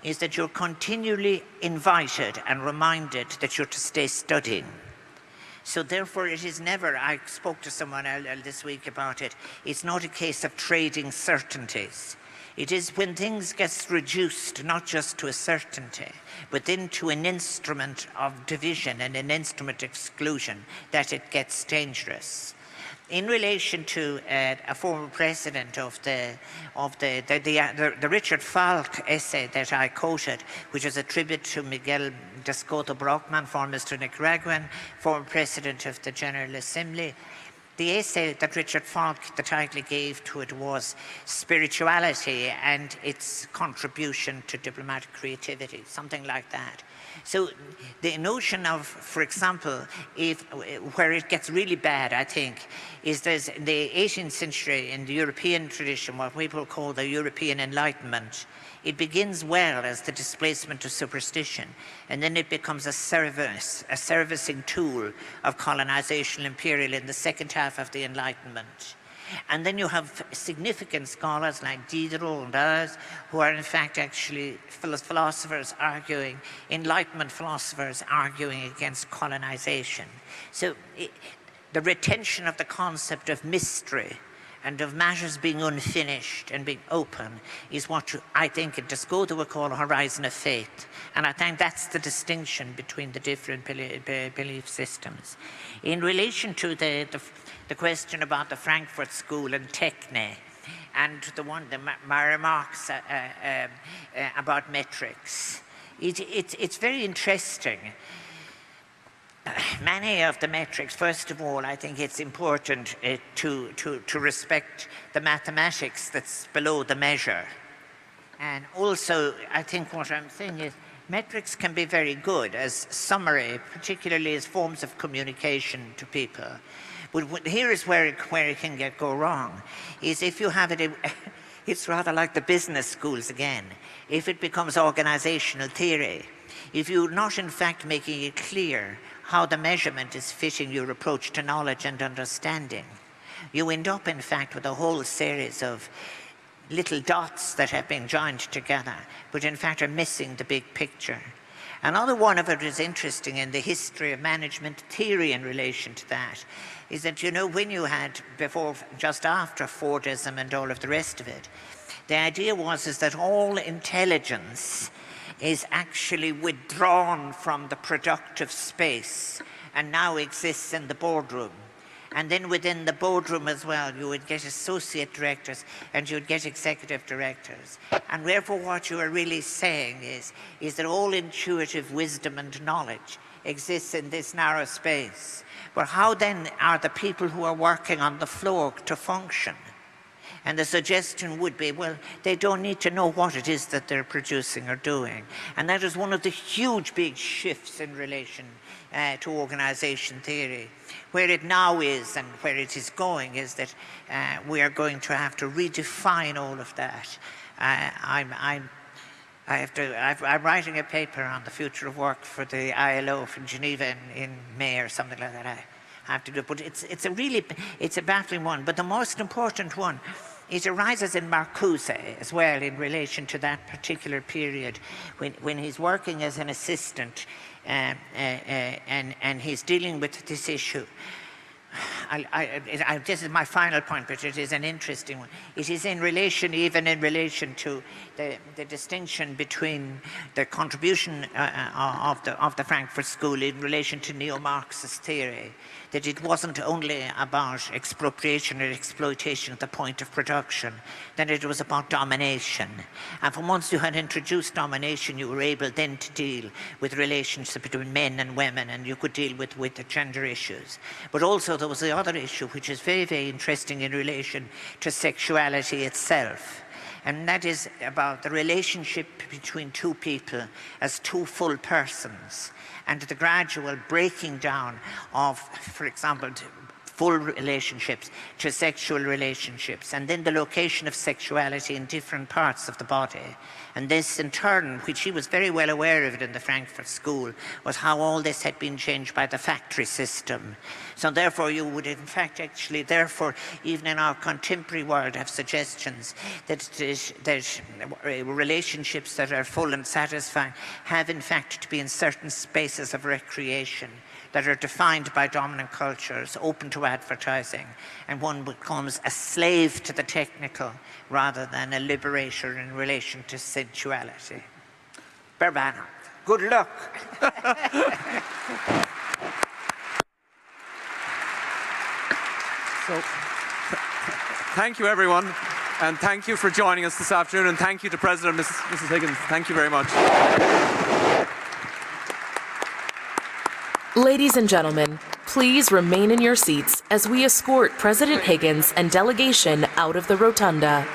is that you're continually invited and reminded that you're to stay studying. So therefore it is never, I spoke to someone this week about it, it's not a case of trading certainties. It is when things get reduced not just to a certainty, but then to an instrument of division and an instrument of exclusion that it gets dangerous. In relation to a former president of the Richard Falk essay that I quoted, which is a tribute to Miguel de Soto Brockman, former Mr. Nicaraguan, former president of the General Assembly. The essay that Richard Falk, the title he gave to it was Spirituality and its Contribution to Diplomatic Creativity, something like that. So the notion of, for example, where it gets really bad, I think, is there's in the 18th century in the European tradition, what people call the European Enlightenment. It begins well as the displacement of superstition, and then it becomes a servicing tool of colonization imperial in the second half of the Enlightenment. And then you have significant scholars like Diderot and others who are in fact actually philosophers arguing, Enlightenment philosophers arguing against colonization. So the retention of the concept of mystery and of matters being unfinished and being open is what I think in Descoda would call a horizon of faith. And I think that's the distinction between the different belief systems. In relation to the question about the Frankfurt School and Techne, and my remarks about metrics, it's very interesting. Many of the metrics, first of all, I think it's important to respect the mathematics that's below the measure. And also, I think what I'm saying is metrics can be very good as summary, particularly as forms of communication to people. But here is where it can go wrong, is if you have it, it's rather like the business schools again. If it becomes organizational theory, if you're not in fact making it clear how the measurement is fitting your approach to knowledge and understanding, you end up in fact with a whole series of little dots that have been joined together, but in fact are missing the big picture. Another one of it is interesting in the history of management theory in relation to that, is that, you know, when you had before, just after Fordism and all of the rest of it, the idea is that all intelligence is actually withdrawn from the productive space and now exists in the boardroom. And then within the boardroom as well, you would get associate directors and you would get executive directors. And therefore what you are really saying is that all intuitive wisdom and knowledge exists in this narrow space. But how then are the people who are working on the floor to function? And the suggestion would be, well, they don't need to know what it is that they're producing or doing. And that is one of the huge big shifts in relation to organization theory. Where it now is and where it is going is that we are going to have to redefine all of that. I'm writing a paper on the future of work for the ILO from Geneva in May or something like that. I have to do, but it's a baffling one. But the most important one, it arises in Marcuse as well in relation to that particular period when he's working as an assistant and he's dealing with this issue. This is my final point, but it is an interesting one. It is even in relation to the distinction between the contribution of the Frankfurt School in relation to neo-Marxist theory, that it wasn't only about expropriation or exploitation at the point of production, that it was about domination. And from once you had introduced domination, you were able then to deal with relationships between men and women, and you could deal with the gender issues. But also there was the other issue, which is very, very interesting in relation to sexuality itself. And that is about the relationship between two people as two full persons, and the gradual breaking down of, for example, full relationships to sexual relationships, and then the location of sexuality in different parts of the body. And this, in turn, which he was very well aware of it in the Frankfurt School, was how all this had been changed by the factory system. So therefore, you would in fact actually, therefore, even in our contemporary world, have suggestions that relationships that are full and satisfying have in fact to be in certain spaces of recreation that are defined by dominant cultures, open to advertising, and one becomes a slave to the technical rather than a liberator in relation to sensuality. Berbana, good luck. So, thank you, everyone, and thank you for joining us this afternoon, and thank you to President Mrs. Higgins. Thank you very much. Ladies and gentlemen, please remain in your seats as we escort President Higgins and delegation out of the rotunda.